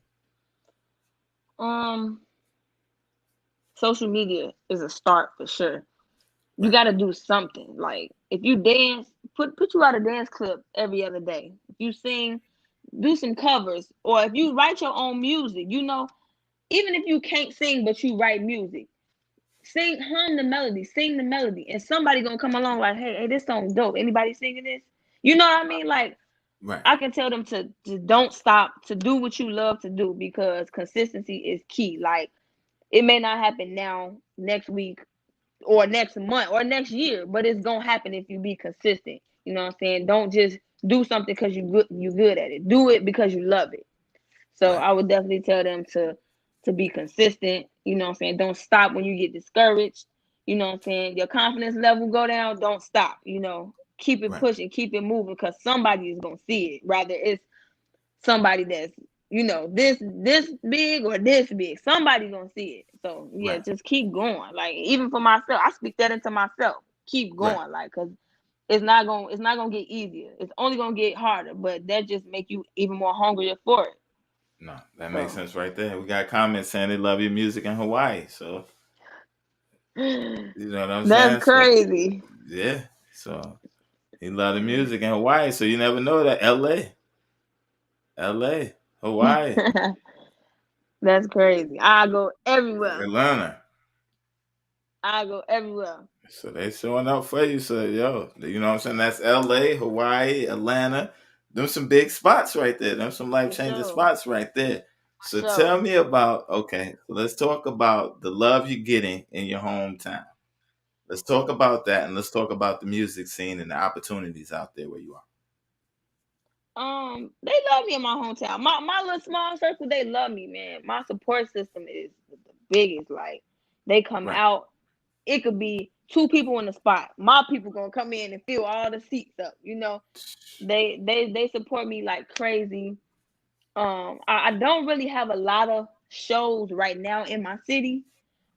Social media is a start for sure. You got to do something. Like if you dance, put you out a dance clip every other day. If you sing, do some covers, or if you write your own music, even if you can't sing but you write music, hum the melody, sing the melody, and somebody gonna come along like, hey, this song's dope. Anybody singing this? You know what I mean? Like, I can tell them to don't stop, to do what you love to do because consistency is key. Like, it may not happen now, next week, or next month, or next year, but it's gonna happen if you be consistent. You know what I'm saying? Don't just do something because you good at it. Do it because you love it. So I would definitely tell them to be consistent. You know what I'm saying? Don't stop when you get discouraged. You know what I'm saying? Your confidence level go down. Don't stop. Keep it pushing, keep it moving because somebody is gonna see it. Rather it's somebody that's this big or this big. Somebody gonna see it. So just keep going. Like even for myself, I speak that into myself. Keep going, like because it's not gonna get easier. It's only gonna get harder. But that just make you even more hungrier for it. No, that makes sense right there. We got comments saying they love your music in Hawaii. So you know what I'm saying? That's crazy. So, yeah. So he love the music in Hawaii. So you never know that LA, Hawaii. That's crazy. I go everywhere. Atlanta. I go everywhere. So they showing up for you. So yo, you know what I'm saying? That's LA, Hawaii, Atlanta. them some big spots right there. Them some life For changing sure. spots right there. So Sure. tell me about, okay, let's talk about the love you're getting in your hometown. Let's talk about that, and let's talk about the music scene and the opportunities out there where you are. They love me in my hometown. My little small circle, they love me, man. My support system is the biggest. Like, they come Right. out. It could be 2 people in the spot. My people gonna come in and fill all the seats up. You know, they support me like crazy. I don't really have a lot of shows right now in my city,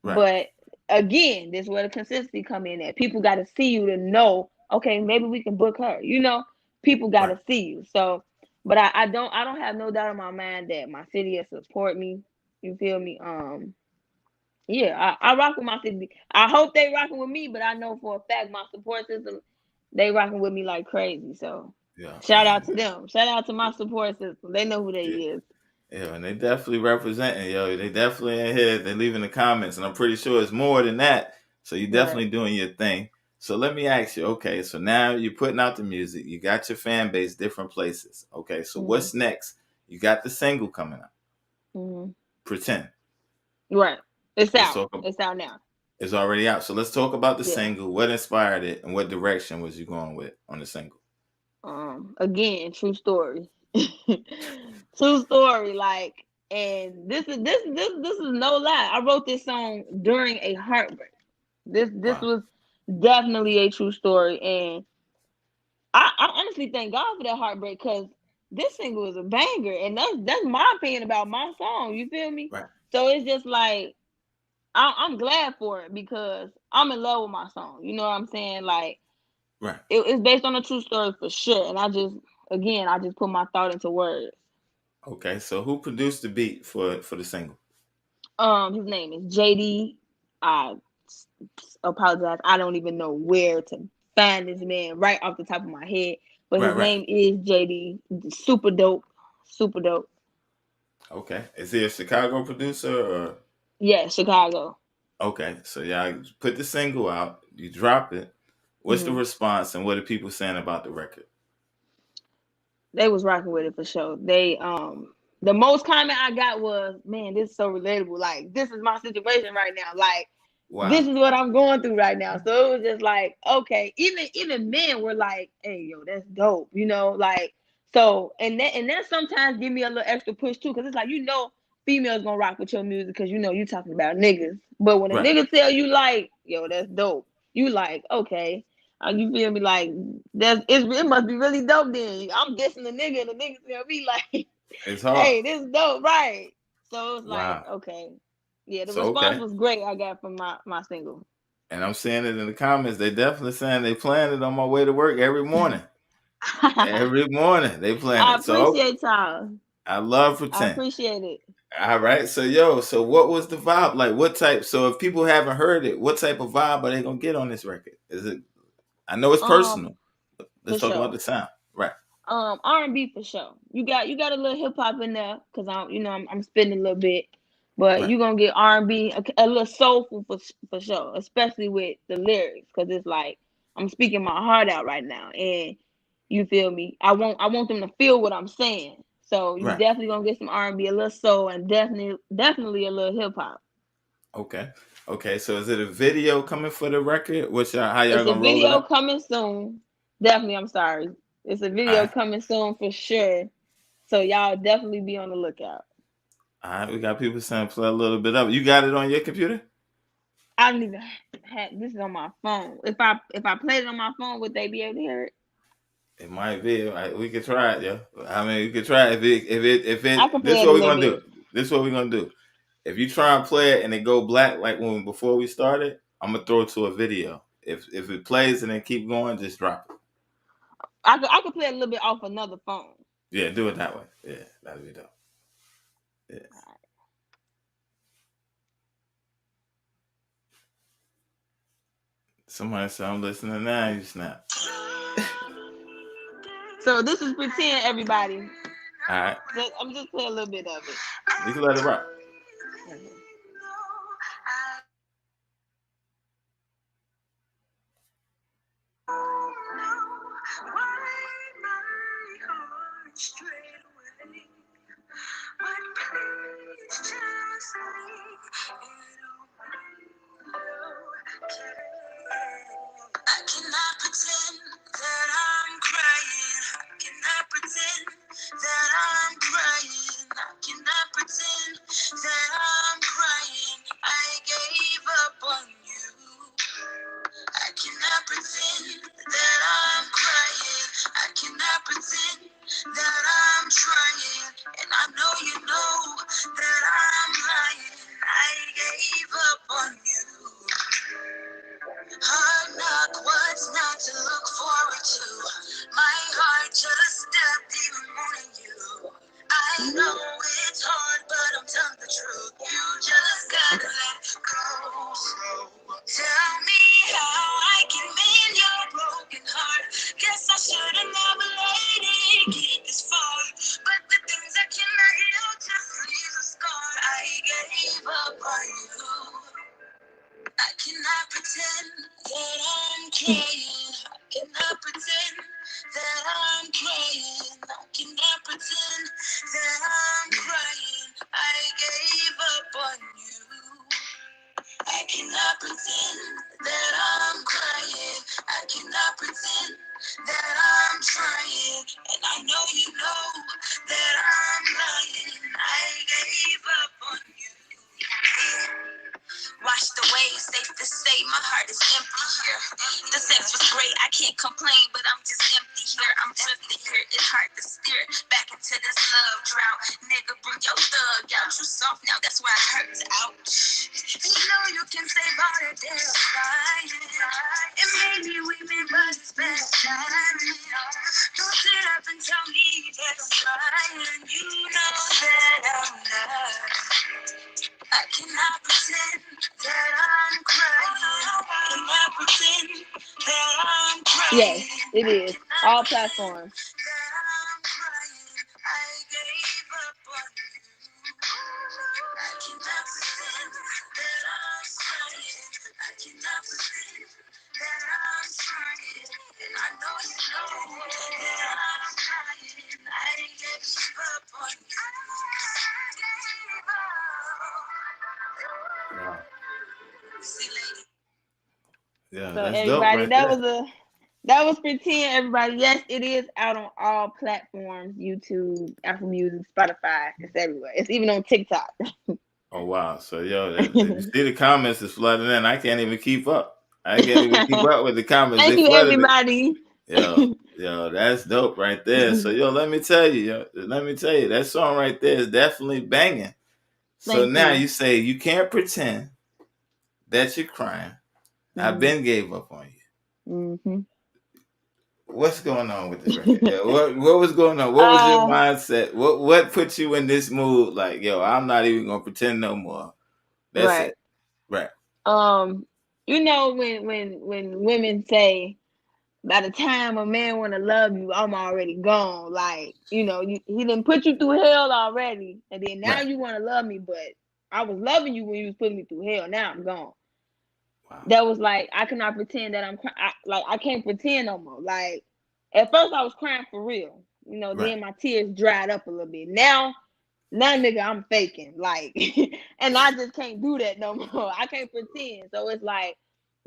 Right. but again, this is where the consistency come in at. People got to see you to know, okay, maybe we can book her. You know, people got Right. to see you. So, but I don't have no doubt in my mind that my city will support me. You feel me? Yeah, I rock with my city. I hope they rocking with me, but I know for a fact my support system, they rocking with me like crazy. So Yeah. shout out And to them. Shout out to my support system. They know who they yeah. is. Yeah, and they definitely representing, yo. They definitely in here. They leaving the comments, and I'm pretty sure it's more than that. So you're Right. definitely doing your thing. So let me ask you, okay, so now you're putting out the music. You got your fan base different places. Okay, so Mm-hmm. what's next? You got the single coming out. Mm-hmm. Pretend. Right. It's Let's out. talk. It's out now. It's already out. So let's talk about the Yeah. single. What inspired it, and what direction was you going with on the single? Again, true story. True story. Like, and this is no lie. I wrote this song during a heartbreak. This Wow. was definitely a true story, and I honestly thank God for that heartbreak because this single is a banger, and that's my opinion about my song. You feel me? Right. So it's just like I'm glad for it because I'm in love with my song. You know what I'm saying? Like, Right. it's based on a true story for sure. And I just put my thought into words. Okay. So who produced the beat for the single? His name is JD. I apologize. I don't even know where to find this man right off the top of my head. But Right. his Right. name is JD. Super dope. Super dope. Okay. Is he a Chicago producer or? Yeah, Chicago. Okay. So y'all put the single out. You drop it. What's the Hmm. response, and what are people saying about the record? They was rocking with it for sure. They the most comment I got was, man, this is so relatable. Like, this is my situation right now. Like, this Wow. is what I'm going through right now. So it was just like, okay, even men were like, hey, yo, that's dope, you know, like, so, and that sometimes give me a little extra push too, because it's like, females gonna rock with your music because you talking about niggas. But when a Right. nigga tell you like, yo, that's dope, you like, okay, you feel me? Like, it must be really dope then. I'm dissing the nigga and the nigga tell me like, It's hard. hey, this is dope, right? So it's like, Wow. okay. Yeah, the So response okay. was great I got from my single. And I'm seeing it in the comments. They definitely saying they playing it on my way to work every morning. I Every morning they playing it. So appreciate y'all. I love I Pretend. appreciate it. All right. So so what was the vibe? Like what type? So if people haven't heard it, what type of vibe are they gonna get on this record? Is it, I know it's Um, personal. for Let's talk about sure. the sound. Right. R&B for sure. You got a little hip hop in there because I'm spinning a little bit, but Right. you gonna get R&B, a little soulful for sure, especially with the lyrics because it's like I'm speaking my heart out right now, and you feel me. I want them to feel what I'm saying. So you Right. definitely gonna get some R&B, a little soul, and definitely a little hip hop. Okay. Okay. So is it a video coming for the record? How y'all It's a gonna roll it video up? coming soon. Definitely, I'm sorry. It's a All video right. coming soon for sure. So y'all definitely be on the lookout. All right. We got people saying play a little bit of it. You got it on your computer? I don't even have this is on my phone. If I played it on my phone, would they be able to hear it? It might be. We could try it, yo. I mean, we could try it. I can This play is it a what we're little gonna bit. do. This is what we're gonna do. If you try and play it and it go black like before we started, I'm gonna throw it to a video. If it plays and then keep going, just drop it. I could play a little bit off another phone. Yeah, do it that way. Yeah, that'd be dope. Yeah. Somebody said I'm listening now. You snap. So this is Pretend, everybody. All right, I'm just playing a little bit of it. you can let it rock. pretend that I'm crying. I cannot pretend that I'm crying. I cannot pretend that I'm crying. I gave up on you. I cannot pretend that I'm crying. I cannot pretend that I'm trying. And I know you know that I'm lying. I gave up on you. Hard knock, what's not to look forward to? My heart just stopped even wanting you. I know it's hard, but I'm telling the truth. You just gotta let go. Tell me how I can mend your broken heart. Guess I should have never let it get this far. But the things I cannot heal just leave a scar. I gave up on you. I cannot pretend that I'm crying. I cannot pretend that I'm crying. I cannot pretend that I'm crying. I gave up on you. I cannot pretend that I'm crying. I cannot pretend that I'm trying. And I know you know that I'm lying. I gave up on you. Wash the waves, safe to say my heart is empty here. The sex was great, I can't complain, but I'm just empty here. I'm drifting here, it's hard to steer back into this love drought. Nigga, bring your thug out, you soft now, that's why it hurts out. You know you can save all that damn crying. And maybe we've been but it's best time. Don't sit up and tell me that I'm lying. You know that I'm not. I cannot pretend that I'm crying. I cannot pretend that I'm crying. Yes, it is. All platforms. That I'm crying. I gave up on you. I cannot pretend that I'm crying. I cannot pretend that I'm trying. And I know you know that I'm crying. I gave up on you. I gave up. Wow. See, lady. Yeah, So that's dope everybody, right that there. was pretend. Everybody, yes, it is out on all platforms: YouTube, Apple Music, Spotify. It's everywhere. It's even on TikTok. Oh wow! So you see the comments is flooding in. I can't even keep up. I can't even keep up with the comments. Thank They you, flooded it. everybody. Yo, that's dope right there. So let me tell you, that song right there is definitely banging. So Thank now you. you say you can't pretend that you're crying. I've been gave up on you. Mm-hmm. What's going on with this record? Yeah, what was going on? What was your mindset? What put you in this mood? Like, yo, I'm not even gonna pretend no more. That's Right. it. Right. You know when women say, by the time a man wanna love you, I'm already gone. Like, he didn't put you through hell already, and then now Right. you wanna love me, but I was loving you when you was putting me through hell. Now I'm gone. Wow. That was like, I cannot pretend that I'm crying. I can't pretend no more. Like, at first I was crying for real. Right. Then my tears dried up a little bit. Now nigga, I'm faking. Like, and I just can't do that no more. I can't pretend. So it's like,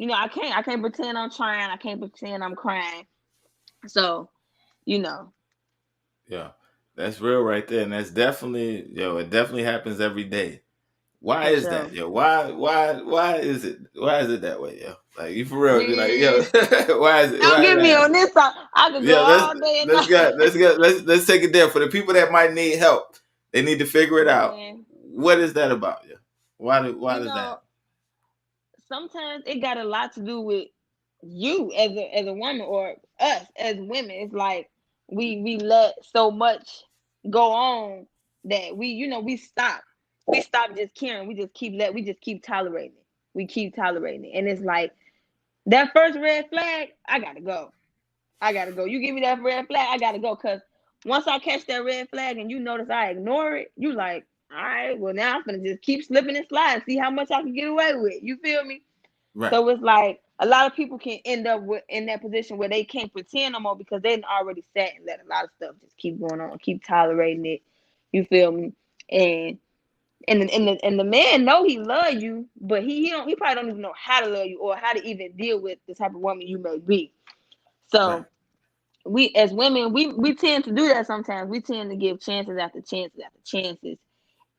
I can't pretend I'm trying. I can't pretend I'm crying. So, Yeah, that's real right there, and that's definitely, it definitely happens every day. Why For is sure. that, yo? Why is it that way, yo? Like, you for real? Be like, yo, why is it? Don't why get is me that? on this side. I could go all day and night. Let's take it there for the people that might need help. They need to figure it out. Man, What is that about, yo? Why does that? Sometimes it got a lot to do with you as a woman, or us as women. It's like we let so much go on that we stop. We stop just caring. We just keep tolerating it. We keep tolerating it. And it's like, that first red flag, I gotta go. You give me that red flag, I gotta go. Cause once I catch that red flag and you notice I ignore it, you like, all right, well, now I'm gonna just keep slipping and sliding, see how much I can get away with. You feel me? Right. So it's like, a lot of people can end up in that position where they can't pretend no more, because they already sat and let a lot of stuff just keep going on, keep tolerating it. You feel me? And the man know he love you, but he probably don't even know how to love you, or how to even deal with the type of woman you may be. So Right. we as women, we tend to do that sometimes. We tend to give chances after chances after chances,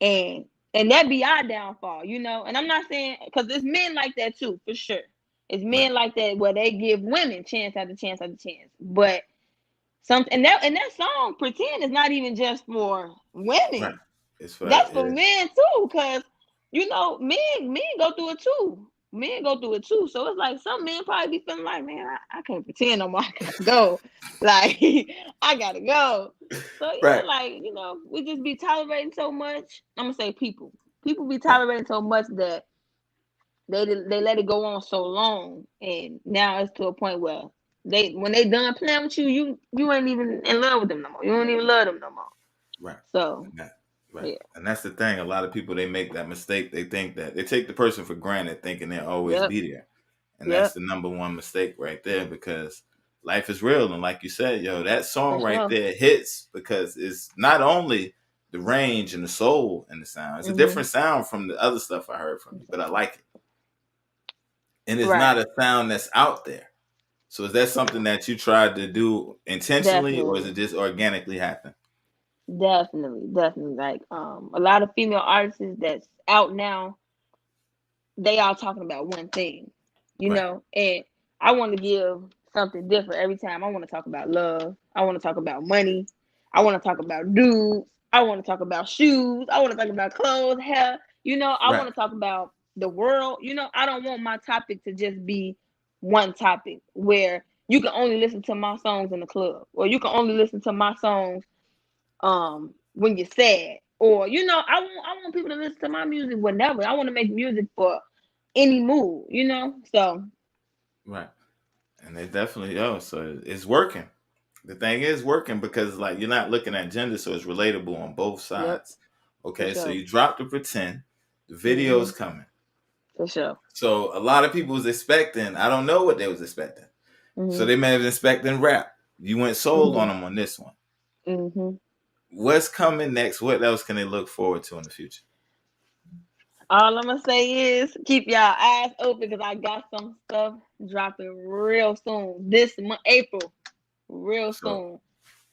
and that be our downfall, you know. And I'm not saying, because there's men like that too, for sure. It's Right. men like that where they give women chance after chance after chance. But and that song "Pretend" is not even just for Right. women. It's for That's for yeah. men too, because you know, men go through it too. Men go through it too. So it's like some men probably be feeling like, man, I can't pretend no more. I gotta go. Like I gotta go. So yeah, Right. like, you know, we just be tolerating so much. I'm gonna say people. People be Right. tolerating so much that they let it go on so long, and now it's to a point where when they done playing with you ain't even in love with them no more. You don't even love them no more. Right. So And that, right. yeah. And that's the thing. A lot of people, they make that mistake. They think that they take the person for granted, thinking they'll always Yep. be there. And that's Yep. the number one mistake right there, because life is real. And like you said, yo, that For song right sure. there hits because it's not only the range and the soul and the sound. It's a Hmm. different sound from the other stuff I heard from you, but I like it. And it's Right. not a sound that's out there. So is that something that you tried to do intentionally, or is Definitely. it just organically happen? Definitely. Like a lot of female artists that's out now, they all talking about one thing, you Right. know, and I want to give something different every time. I want to talk about love. I want to talk about money. I want to talk about dudes. I want to talk about shoes. I want to talk about clothes, hair. You know, I Right. want to talk about the world. You know, I don't want my topic to just be one topic where you can only listen to my songs in the club, or you can only listen to my songs when you're sad, or you know, I want people to listen to my music whenever. I want to make music for any mood, you know. So Right. And they definitely, so it's working. The thing is working because like you're not looking at gender, so it's relatable on both yep, sides. for Okay, so sure. you dropped the pretend, the Hmm. video's coming. For sure. So a lot of people was expecting, I don't know what they was expecting. So Hmm. they may have been expecting rap. You went sold on Hmm. them on this one. Hmm. What's coming next? What else can they look forward to in the future? All I'm gonna say is keep y'all eyes open, because I got some stuff dropping real soon, this month, April, real So soon.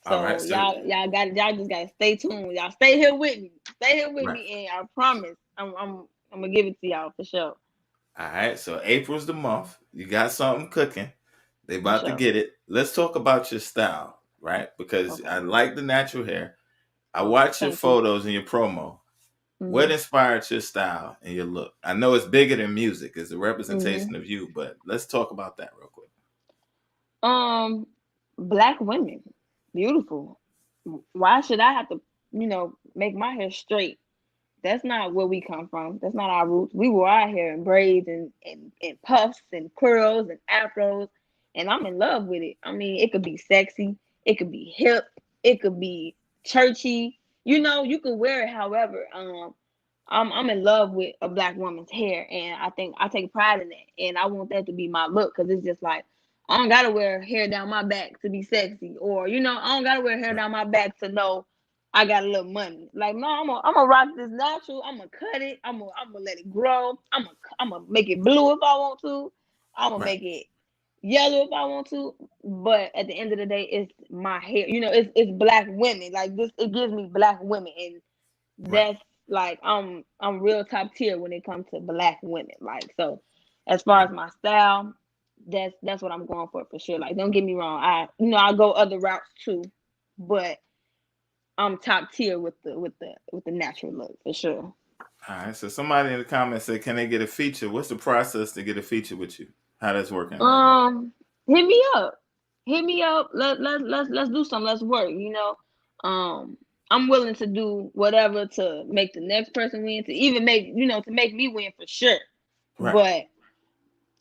all right, So so y'all just gotta stay tuned. Y'all stay here with me. Stay here with right. me, and I promise I'm gonna give it to y'all for sure. All right, so April's the month. You got something cooking. They For about to sure. get it. Let's talk about your style, right? Because Okay. I like the natural hair. I Okay. watch your Thank you. photos and your promo. What Hmm. inspired your style and your look? I know it's bigger than music; it's a Hmm. representation of you. But let's talk about that real quick. Um, Black women, beautiful. Why should I have to, you know, make my hair straight? That's not where we come from. That's not our roots. We wore our hair in braids and puffs and curls and afros, and I'm in love with it. I mean, it could be sexy, it could be hip, it could be churchy. You know, you could wear it however. I'm in love with a Black woman's hair, and I think I take pride in that, and I want that to be my look, because it's just like I don't gotta wear hair down my back to be sexy, or you know, I don't gotta wear hair Right, down my back to know I got a little money. Like no, I'm gonna rock this natural. I'm gonna cut it. I'm gonna let it grow. I'm gonna make it blue if I want to. I'm gonna right, make it yellow if I want to. But at the end of the day, it's my hair. You know, it's Black women. Like this, it gives me Black women, and right. that's like I'm real top tier when it comes to Black women. Like so, as far Right. as my style, that's what I'm going for sure. Like don't get me wrong, I go other routes too, but I'm top tier with the natural look for sure. All right. So somebody in the comments said, "Can they get a feature? What's the process to get a feature with you? How that's working right now?" Um, hit me up, hit me up. Let's do something. Let's work. You know, I'm willing to do whatever to make the next person win, to even make to make me win for sure. Right.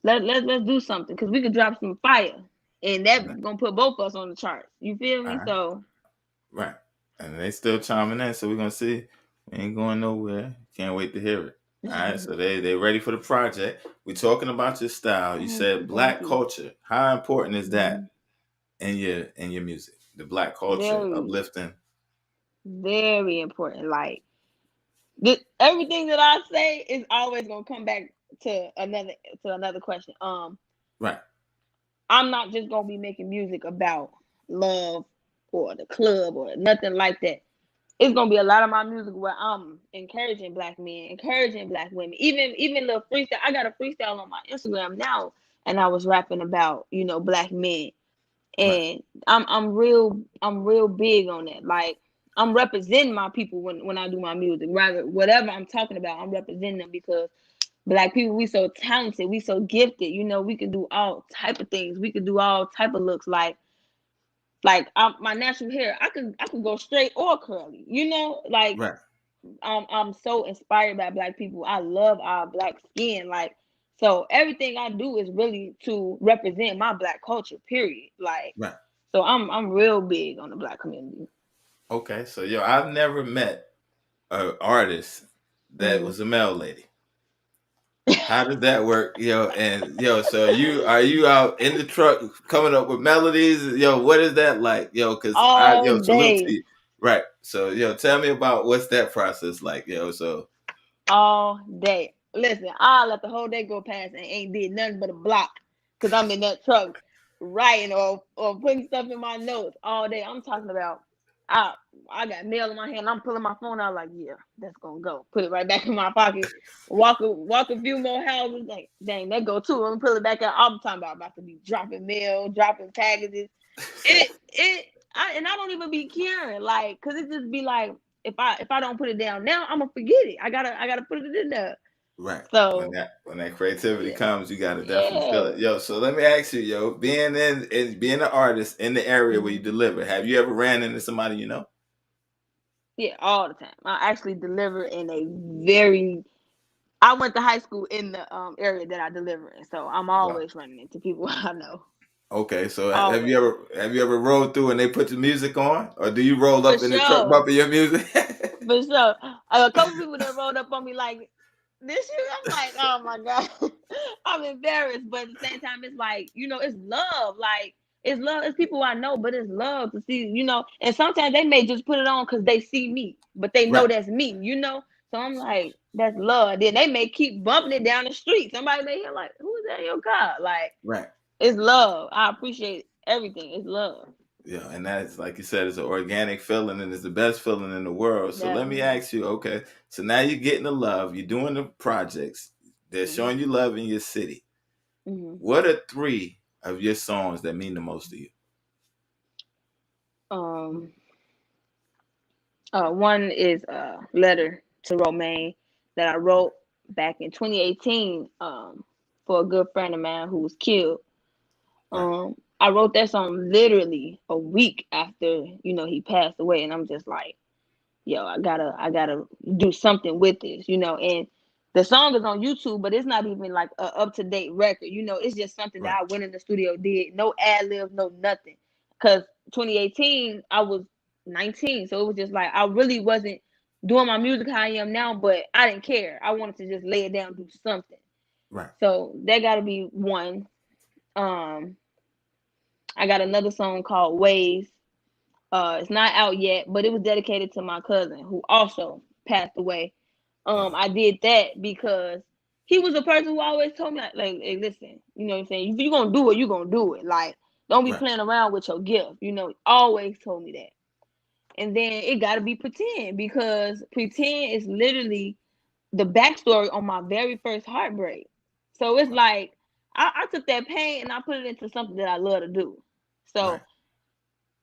But let's do something, because we could drop some fire, and that's Right. gonna put both of us on the charts. You feel All me? right. So Right. And they still chiming in, so we're gonna see. We ain't going nowhere. Can't wait to hear it. All right. So they ready for the project. We're talking about your style. You said thank Black you. culture. How important is that Mhm. in your music? The Black culture, Very, uplifting. very important. Like everything that I say is always gonna come back to another question. Right. I'm not just gonna be making music about love or the club or nothing like that. It's gonna be a lot of my music where I'm encouraging black men, encouraging black women, even the freestyle. I got a freestyle on my Instagram now, and I was rapping about black men, Right. and I'm real big on that. Like I'm representing my people when I do my music. Rather, whatever I'm talking about, I'm representing them because black people, we so talented, we so gifted. We can do all type of things. We can do all type of looks. Like my natural hair, I could go straight or curly. Like Right. I'm so inspired by black people. I love our black skin. Like so, everything I do is really to represent my black culture. Period. Like Right. so, I'm real big on the black community. Okay. So yo, I've never met an artist that Mhm. was a male lady. How did that work, yo? And yo, so are you out in the truck coming up with melodies? Yo, what is that like, yo? Cause All salute to day, you. Right. So yo, tell me about what's that process like, yo. So all day. Listen, I let the whole day go past and ain't did nothing but a block because I'm in that truck writing or putting stuff in my notes all day. I'm talking about I I got mail in my hand. I'm pulling my phone out like, yeah, that's gonna go. Put it right back in my pocket. Walk a few more houses. Like, dang, that go too. I'm gonna pull it back out. I'm talking about to be dropping mail, dropping packages. And I don't even be caring, like, cause it just be like if I don't put it down now, I'm gonna forget it. I gotta put it in there. right. When So that creativity yeah, comes, you gotta definitely feel yeah, it. Yo, so let me ask you, yo, being an artist in the area where you mhm. deliver, have you ever ran into somebody you know? Yeah, all the time. I actually deliver in a very. I went to high school in the area that I deliver in, so I'm Wow. always running into people I know. Okay, so have you Always, ever have you ever rolled through and they put the music on, or do you roll for up in the truck sure, bumping your music? for sure. A couple people that rolled up on me like this year. I'm like, oh my god, I'm embarrassed, but at the same time, it's like it's love. Like it's love. It's people I know, but it's love to see. And sometimes they may just put it on because they see me, but they know Right, that's me. So I'm like, that's love. Then they may keep bumping it down the street. Somebody may hear like, who is that in your car? Like right. it's love. I appreciate everything. It's love. Yeah, and that's like you said, it's an organic feeling and it's the best feeling in the world. So let me Definitely. ask you, okay, so now you're getting the love, you're doing the projects, they're hmm showing you love in your city. hmm What are three of your songs that mean the most to you? Um. One is a letter to Romaine that I wrote back in 2018 for a good friend of mine who was killed. Right, I wrote that song literally a week after he passed away, and I'm just like, yo, I gotta do something with this, and the song is on YouTube, but it's not even like a up to date record. It's just something that right, I went in the studio, did no ad libs, no nothing. Cause 2018 I was 19, so it was just like I really wasn't doing my music how I am now, but I didn't care. I wanted to just lay it down, do something. right, So that got to be one. Um, I got another song called Ways. It's not out yet, but it was dedicated to my cousin who also passed away. wow, I did that because he was a person who always told me like, hey, listen, you know what I'm saying? If you're gonna do it, you're gonna do it. Like, don't be right, playing around with your gift. Always told me that. And then it gotta be pretend because pretend is literally the backstory on my very first heartbreak. So it's wow, like I took that pain and I put it into something that I love to do. right, So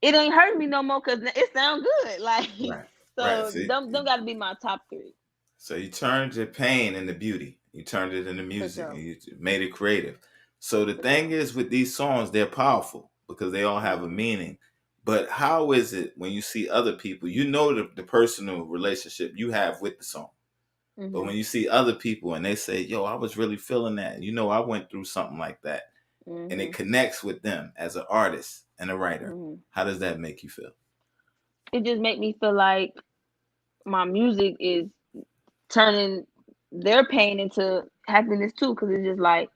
it ain't hurt me no more because it sounds good. Like right, right. so, them got to be my top three So you turned your pain into beauty. You turned it into for music and sure. you made it creative. So the For thing sure. is with these songs, they're powerful because they all have a hmm meaning. But how is it when you see other people, you know the personal relationship you have with the song. But hmm when you see other people and they say, yo, I was really feeling that. I went through something like that. And it hmm connects with them as an artist and a writer. hmm How does that make you feel? It just make me feel like my music is turning their pain into happiness too. Because it's just like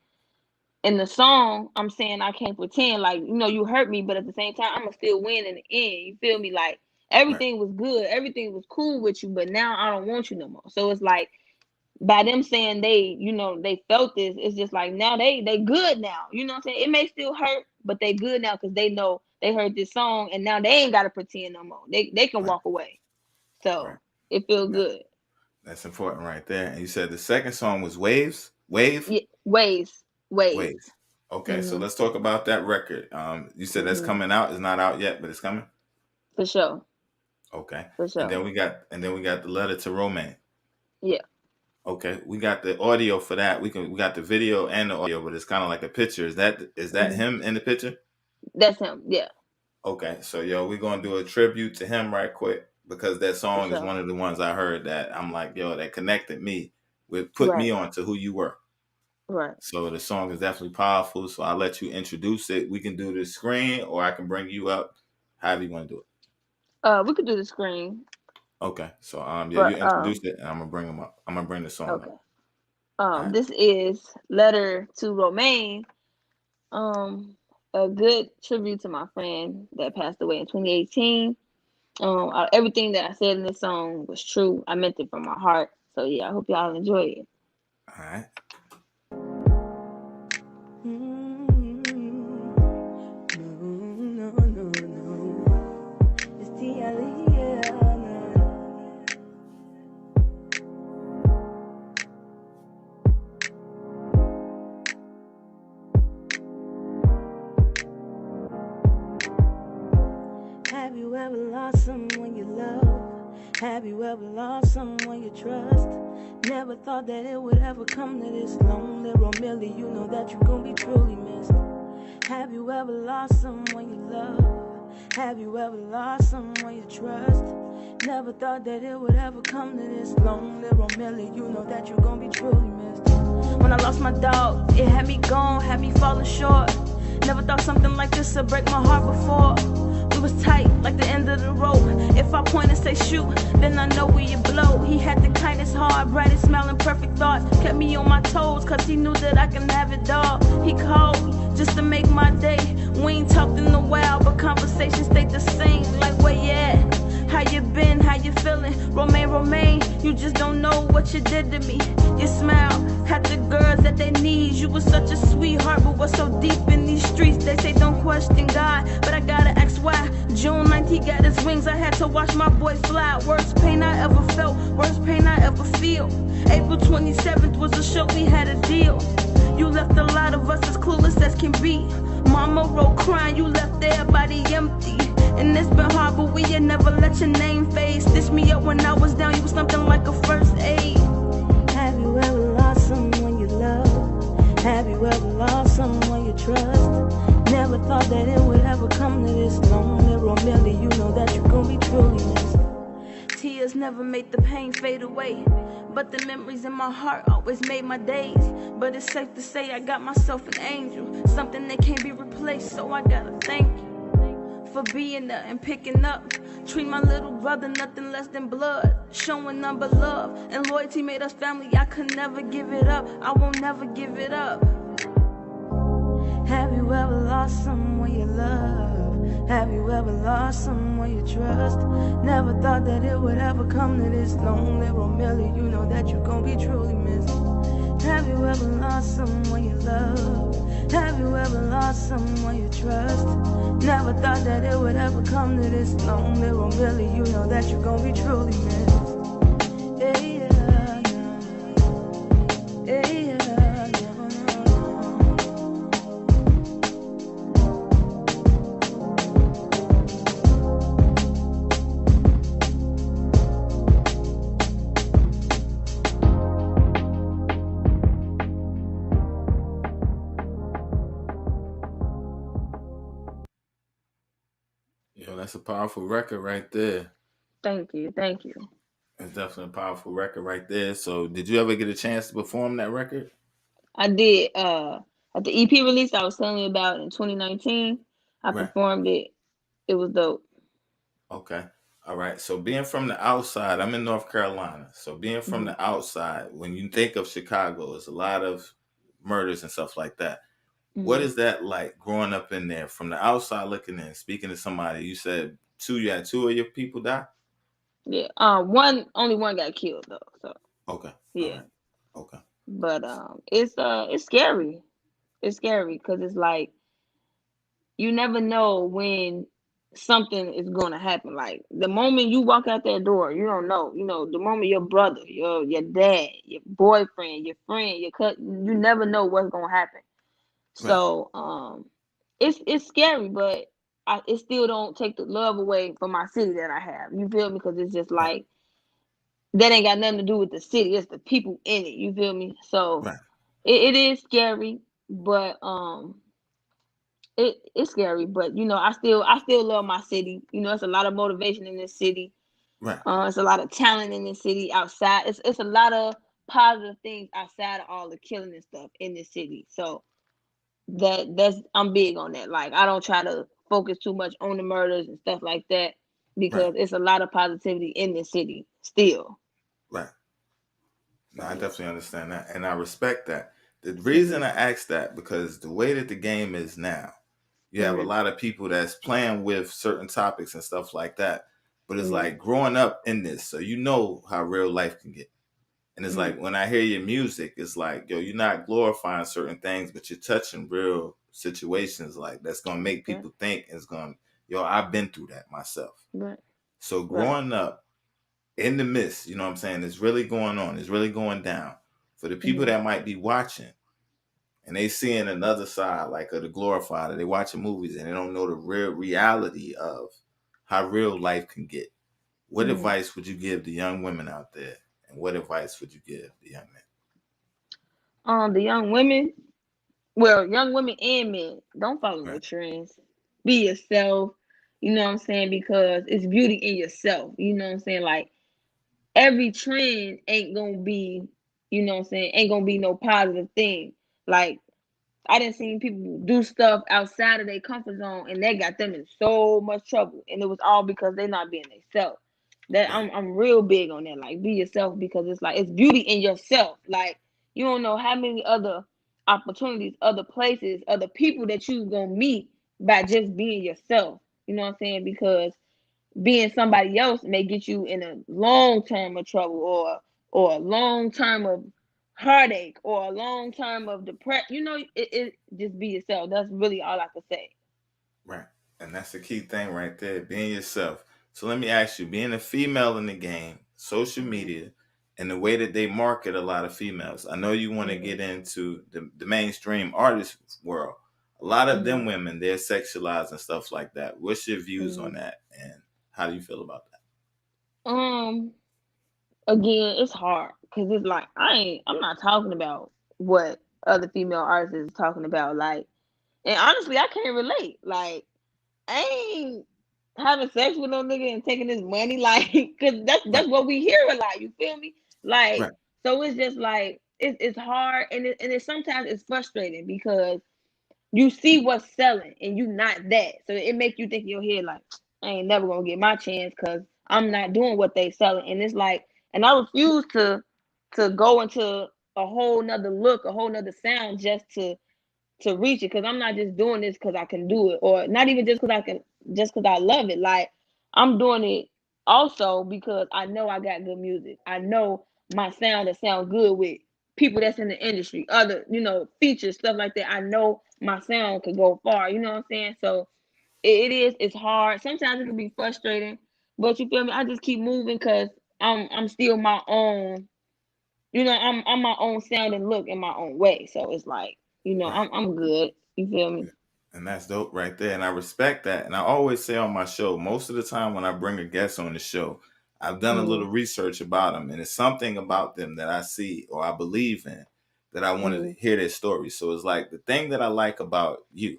in the song, I'm saying I can't pretend like you hurt me, but at the same time, I'ma still win in the end. You feel me? Like Right. everything was good, everything was cool with you, but now I don't want you no more. So it's like by them saying they, they felt this, it's just like now they good now. You know what I'm saying? It may still hurt, but they good now because they know they heard this song and now they ain't gotta pretend no more. They can Right. walk away. Right. So it feels That, good. that's important right there. And you said the second song was Waves? Wave? Yeah, ways. Waves. Okay, so Mm-hmm. let's talk about that record. You said that's Mm-hmm. coming out. It's not out yet, but it's coming. For sure. Okay. For And sure. then we got the Letter to Romaine. Yeah. Okay, we got the audio for that. We got the video and the audio, but it's kind of like a picture. Is that Mm-hmm. him in the picture? That's him. Yeah. Okay, so yo, we're gonna do a tribute to him right quick because that For song is sure. one of the ones I heard that I'm like, yo, that connected me put me Right. on to who you were. Right. So the song is definitely powerful. So I'll let you introduce it. We can do the screen or I can bring you up. However you want to do it. We could do the screen. Okay. So you But introduce it and I'm gonna bring him up. I'm gonna bring the song okay. up. All right. This is Letter to Romaine. A good tribute to my friend that passed away in 2018. Everything that I said in this song was true. I meant it from my heart. So yeah, I hope y'all enjoy it. All right. No. It's T.I.L.E., yeah, no. Have you ever lost someone you love? Have you ever lost someone you trust? Never thought that it would ever come to this lonely Romilly. You know that you're gonna be truly missed. Have you ever lost someone you love? Have you ever lost someone you trust? Never thought that it would ever come to this lonely Romilly. You know that you're gonna be truly missed. When I lost my dog, it had me gone, had me falling short. Never thought something like this would break my heart before. We was tight, like the end of the rope. If I point and say shoot, then I know where you blow. He had the kindest heart, brightest smiling, perfect thoughts. Kept me on my toes, cause he knew that I can have it all. He called me just to make my day. We ain't talked in a while, but conversations stayed the same. Like where you at? How you been? How you feeling? Romaine, you just don't know what you did to me. You smile, had the girls that they need. You was such a sweetheart, but what's so deep in these streets? They say don't question God, but I gotta ask why. June 9th, he got his wings. I had to watch my boy fly. Worst pain I ever felt, worst pain I ever feel. April 27th was a show, we had a deal. You left a lot of us as clueless as can be. Mama wrote crying, you left everybody empty. And it's been hard, but we had never let your name fade. Stitched me up when I was down, you was something like a first aid. Have you ever lost someone you love? Have you ever lost someone you trust? Never thought that it would ever come to this lonely Romilly. You know that you're gonna be truly missed. Tears never made the pain fade away, but the memories in my heart always made my days. But it's safe to say I got myself an angel, something that can't be replaced, so I gotta thank you for being there and picking up. Treat my little brother nothing less than blood. Showing number love and loyalty made us family. I could never give it up. I won't never give it up. Have you ever lost someone you love? Have you ever lost someone you trust? Never thought that it would ever come to this lonely Romilly. You know that you're gonna be truly missed. Have you ever lost someone you love? Have you ever lost someone you trust? Never thought that it would ever come to this lonely Romilly. You know that you're gonna be truly missed. Yeah, yeah, yeah, yeah. Yo, that's a powerful record right there. Thank you. It's definitely a powerful record right there. So did you ever get a chance to perform that record? I did. At the EP release I was telling you about in 2019, I Right. performed it. It was dope. Okay. All right. So being from the outside, I'm in North Carolina. So being from the outside, when you think of Chicago, it's a lot of murders and stuff like that. What is that like growing up in there from the outside looking in, speaking to somebody? You said you had two of your people die? Yeah. Only one got killed though. So Okay. yeah. Okay. But it's scary. It's scary because it's like you never know when something is going to happen. Like the moment you walk out that door, you don't know. You know, the moment your brother, your dad, your boyfriend, your friend, your cousin, you never know what's going to happen. Right. So it's scary, but it still don't take the love away from my city that I have. You feel me? Because it's just Right. like that ain't got nothing to do with the city. It's the people in it. You feel me? So Right. it is scary, but it's scary. But you know, I still love my city. You know, it's a lot of motivation in this city. Right. It's a lot of talent in this city. Outside, it's a lot of positive things outside of all the killing and stuff in this city. So that's I'm big on that. Like I don't try to focus too much on the murders and stuff like that Right. because it's a lot of positivity in this city still. Right. No, So I yeah. definitely understand that, and I respect that. The reason Mhm. I asked that because the way that the game is now, you have a Mhm. lot of people that's playing with certain topics and stuff like that. But it's Mhm. like growing up in this, so you know how real life can get. And it's Mhm. like when I hear your music, it's like, yo, you're not glorifying certain things, but you're touching real situations like that's gonna make Right. people think. It's gonna, yo, I've been through that myself. Right. So Right. growing up in the midst, you know what I'm saying, it's really going on, it's really going down. For the people Mhm. that might be watching and they seeing another side, like of the glorified, or they watching movies and they don't know the real reality of how real life can get. What Mhm. advice would you give the young women out there? And what advice would you give the young men? The young women, well, young women and men, don't follow no Right. trends. Be yourself. You know what I'm saying? Because it's beauty in yourself. You know what I'm saying? Like every trend ain't gonna be, you know what I'm saying, ain't gonna be no positive thing. Like I didn't see people do stuff outside of their comfort zone and that got them in so much trouble. And it was all because they're not being themselves. That Right. I'm real big on that. Like be yourself because it's like it's beauty in yourself. Like you don't know how many other opportunities, other places, other people that you gonna meet by just being yourself. You know what I'm saying? Because being somebody else may get you in a long term of trouble or a long term of heartache or a long term of depression. You know, it just be yourself. That's really all I can say. Right. And that's the key thing right there, being yourself. So let me ask you, being a female in the game, social Hmm. media, and the way that they market a lot of females. I know you want to Hmm. get into the mainstream artist world. A lot of Hmm. them women, they're sexualized and stuff like that. What's your views Hmm. on that? And how do you feel about that? Um, again, it's hard because it's like I'm not talking about what other female artists is talking about. Like, and honestly, I can't relate. Like, I ain't having sex with no nigga and taking his money, like, cause Right. that's what we hear a lot. You feel me? Like, Right. so it's just like it's hard and it sometimes it's frustrating because you see what's selling and you not that, so it makes you think in your head like, I ain't never gonna get my chance because I'm not doing what they selling, and it's like, and I refuse to go into a whole nother look, a whole nother sound just to reach it because I'm not just doing this because I can do it or not even just because I can just because I love it. Like I'm doing it also because I know I got good music. I know my sound that sound good with people that's in the industry, other, you know, features, stuff like that. I know my sound could go far, you know what I'm saying? So it's hard. Sometimes it can be frustrating, but you feel me? I just keep moving because I'm still my own, you know, I'm my own sound and look in my own way. So it's like, you know, Right. I'm good. You feel me? And that's dope right there. And I respect that. And I always say on my show, most of the time when I bring a guest on the show, I've done a Mm-hmm. little research about them. And it's something about them that I see or I believe in that I wanted to Mm-hmm. hear their story. So it's like the thing that I like about you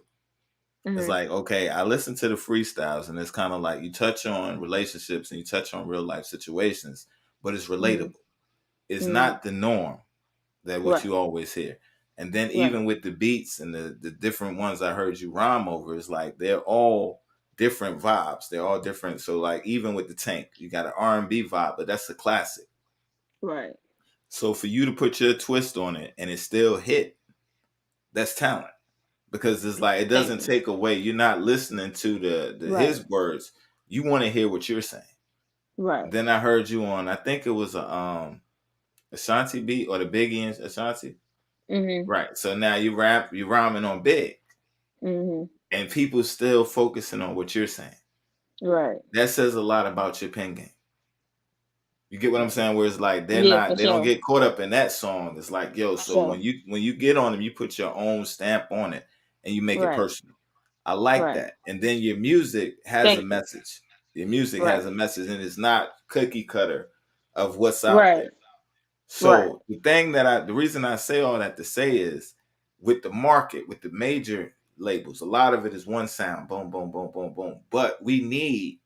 is Mm-hmm. like, okay, I listen to the freestyles and it's kind of like you touch on relationships and you touch on real life situations, but it's Mm-hmm. relatable. It's Mm-hmm. not the norm that what Right. you always hear. And then Right. even with the beats and the different ones I heard you rhyme over, it's like they're all different vibes. They're all different. So like even with the Tank, you got an R&B vibe, but that's a classic. Right. So for you to put your twist on it and it still hit, that's talent. Because it's like it Thank doesn't you. take away. You're not listening to the Right. his words. You want to hear what you're saying. Right. Then I heard you on, I think it was a Ashanti beat or the Biggie and Ashanti? Mhm. Right. So now you rhyming on Big, Mhm. and people still focusing on what you're saying. Right. That says a lot about your pen game. You get what I'm saying? Where it's like they Yeah, for don't sure. get caught up in that song. It's like, yo, For so sure. when you get on them, you put your own stamp on it and you make it Right. personal. I like Right. that. And then your music has a Thank you. message. Your music Right. has a message, and it's not cookie cutter of what's out Right. there. So the reason I say all that to say is, with the market, with the major labels, a lot of it is one sound, boom, boom, boom, boom, boom. But we need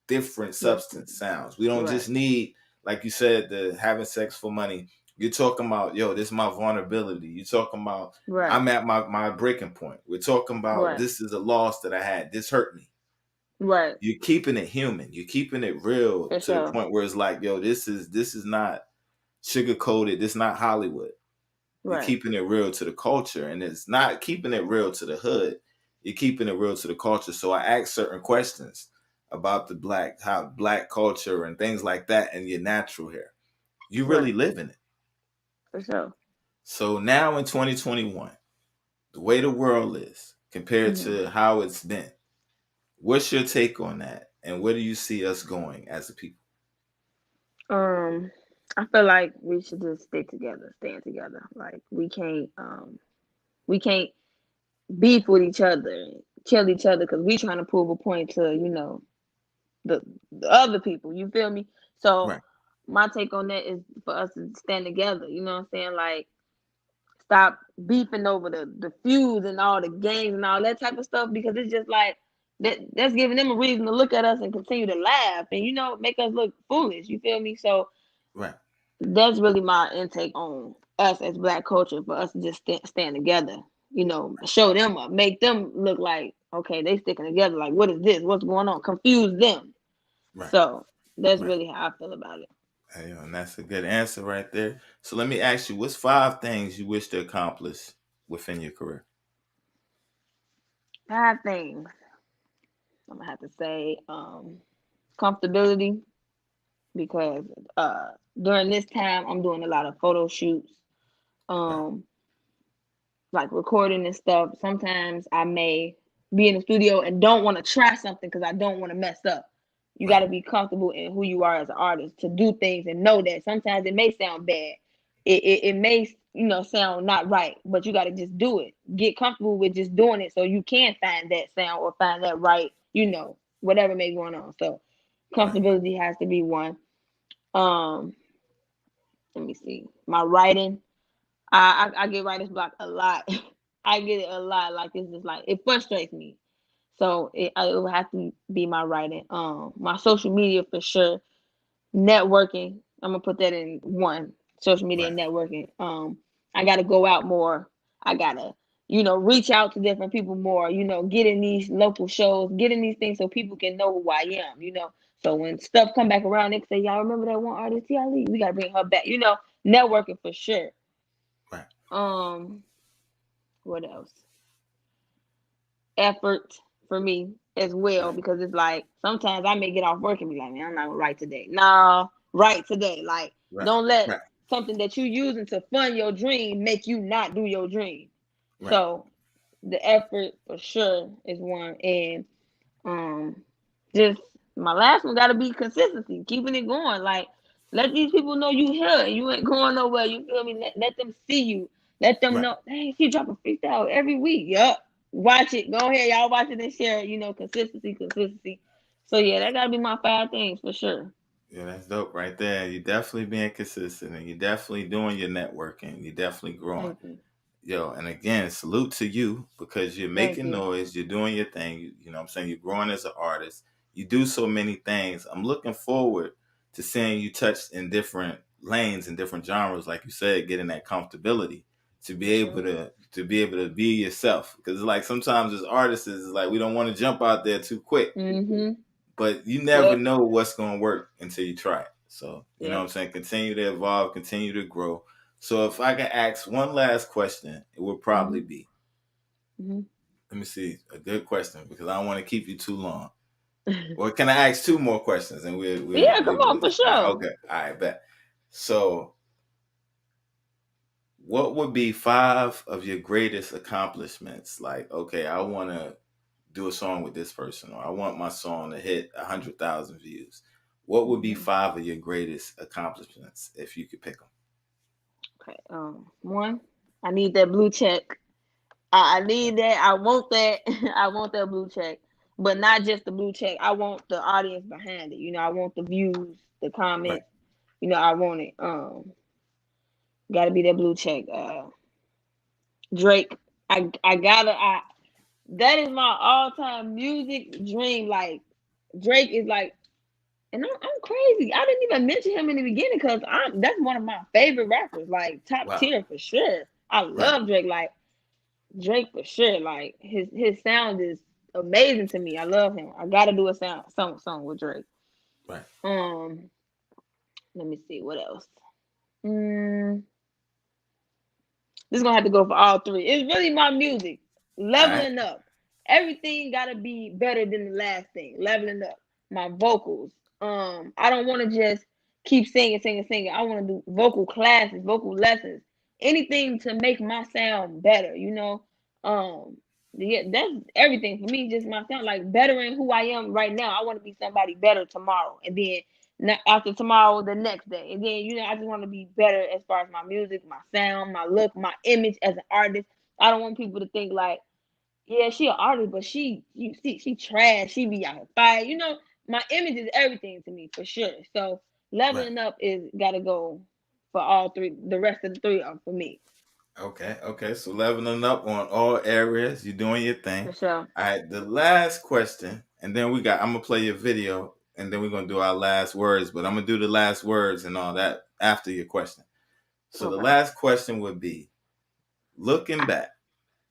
different substance sounds. We don't Right. just need, like you said, the having sex for money. You're talking about, yo, this is my vulnerability. You're talking about, Right. I'm at my breaking point. We're talking about, Right. this is a loss that I had. This hurt me. Right. You're keeping it human. You're keeping it real For to sure. the point where it's like, yo, this is not sugar coated. This is not Hollywood. You're Right. keeping it real to the culture, and it's not keeping it real to the hood. You're keeping it real to the culture. So I ask certain questions about the black culture and things like that, and your natural hair. You really live in it. For sure. So now in 2021, the way the world is compared to how it's been, what's your take on that? And where do you see us going as a people? I feel like we should just stick together, stand together. Like we can't beef with each other, kill each other because we trying to prove a point to the other people. You feel me? So Right. my take on that is for us to stand together. You know what I'm saying? Like stop beefing over the feuds and all the gangs and all that type of stuff because it's just like that's giving them a reason to look at us and continue to laugh and make us look foolish. You feel me? So Right. that's really my intake on us as Black culture for us to just stand together. Show them up, make them look like okay, they sticking together. Like what is this? What's going on? Confuse them. Right. So that's Right. really how I feel about it. Hey, and that's a good answer right there. So let me ask you, what's 5 things you wish to accomplish within your career? 5 things. I'm gonna have to say comfortability because during this time I'm doing a lot of photo shoots, like recording and stuff. Sometimes I may be in the studio and don't want to try something because I don't want to mess up. You got to be comfortable in who you are as an artist to do things and know that sometimes it may sound bad. It may sound not right, but you got to just do it. Get comfortable with just doing it so you can find that sound or find that right, whatever may be going on. So comfortability has to be one. Let me see. My writing, I get writer's block a lot. I get it a lot. Like it's just like it frustrates me. So it will have to be my writing. My social media for sure. Networking. I'm gonna put that in one. Social media and networking. I gotta go out more. I gotta, reach out to different people more. Get in these local shows, get in these things so people can know who I am. So when stuff come back around, they can say, "Y'all remember that one artist, Tia Lee? We gotta bring her back." Networking for sure. Right. What else? Effort for me as well because it's like sometimes I may get off work and be like, man, I'm not gonna write today. Nah, write today. Like don't let something that you using to fund your dream make you not do your dream. Right. So the effort for sure is one, and just my last one gotta be consistency, keeping it going. Like let these people know you here, you ain't going nowhere. You feel me? Let them see you. Let them know, hey, she drop a freestyle every week. Yup. Watch it. Go ahead, y'all watch it and share it. Consistency. So yeah, that gotta be my 5 things for sure. Yeah, that's dope right there. You're definitely being consistent and you're definitely doing your networking. You're definitely growing. Yo, and again, salute to you because you're making noise, you're doing your thing. You know what I'm saying? You're growing as an artist. You do so many things. I'm looking forward to seeing you touch in different lanes and different genres, like you said, getting that comfortability to be able to be yourself. Because it's like sometimes as artists, it's like we don't want to jump out there too quick. Mm-hmm. But you never know what's going to work until you try it. So, you know what I'm saying? Continue to evolve, continue to grow. So if I can ask one last question, it would probably be, let me see, a good question because I don't want to keep you too long. Or can I ask 2 more questions? And come on, for sure. Okay, all right, bet. So, what would be 5 of your greatest accomplishments? Like, okay, I want to do a song with this person, or I want my song to hit 100,000 views. What would be 5 of your greatest accomplishments if you could pick them? Okay. One, I need that blue check. I need that. I want that. I want that blue check, but not just the blue check. I want the audience behind it. You know, I want the views, the comments. Right. You know, I want it. Got to be that blue check. Drake. That is my all-time music dream. Like Drake is like, and I'm crazy. I didn't even mention him in the beginning because that's one of my favorite rappers. Like top Wow. tier for sure. I love Drake. Like Drake for sure. Like his sound is amazing to me. I love him. I gotta do a song with Drake. Right. Let me see what else. This is gonna have to go for all 3. It's really my music. Leveling up. Everything gotta be better than the last thing. Leveling up. My vocals. I don't want to just keep singing. I want to do vocal classes, vocal lessons, anything to make my sound better. You know, yeah, that's everything for me. Just my sound, like bettering who I am right now. I want to be somebody better tomorrow, and then after tomorrow, the next day, and then I just want to be better as far as my music, my sound, my look, my image as an artist. I don't want people to think like, yeah, she an artist, but she trash. She be out of fire. You know, my image is everything to me for sure. So leveling up is gotta go for all 3. The rest of the 3 are for me. Okay. So leveling up on all areas. You're doing your thing. For sure. All right. The last question, and then I'm gonna play your video, and then we're gonna do our last words. But I'm gonna do the last words and all that after your question. So the last question would be, looking back.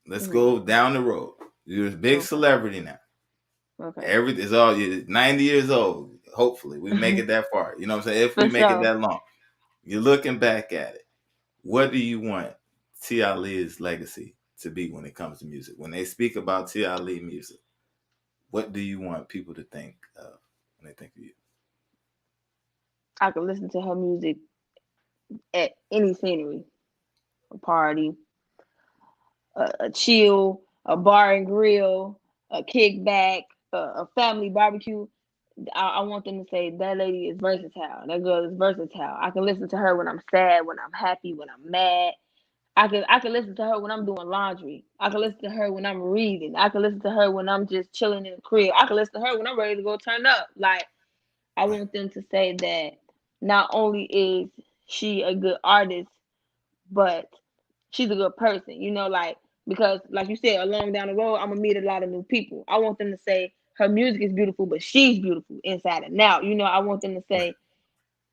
Let's go down the road. You're a big celebrity now. Okay. Everything's all you're 90 years old. Hopefully, we make it that far. You know what I'm saying? If we make it that long, you're looking back at it. What do you want T.I. Lee's legacy to be when it comes to music? When they speak about T.I. Lee music, what do you want people to think of when they think of you? I can listen to her music at any scenery, a party, a chill, a bar and grill, a kickback, a family barbecue. I want them to say that lady is versatile. That girl is versatile. I can listen to her when I'm sad, when I'm happy, when I'm mad. I can listen to her when I'm doing laundry. I can listen to her when I'm reading. I can listen to her when I'm just chilling in the crib. I can listen to her when I'm ready to go turn up. Like, I want them to say that not only is she a good artist, but she's a good person. You know, like, because like you said, along down the road, I'm gonna meet a lot of new people. I want them to say her music is beautiful, but she's beautiful inside and out. You know, I want them to say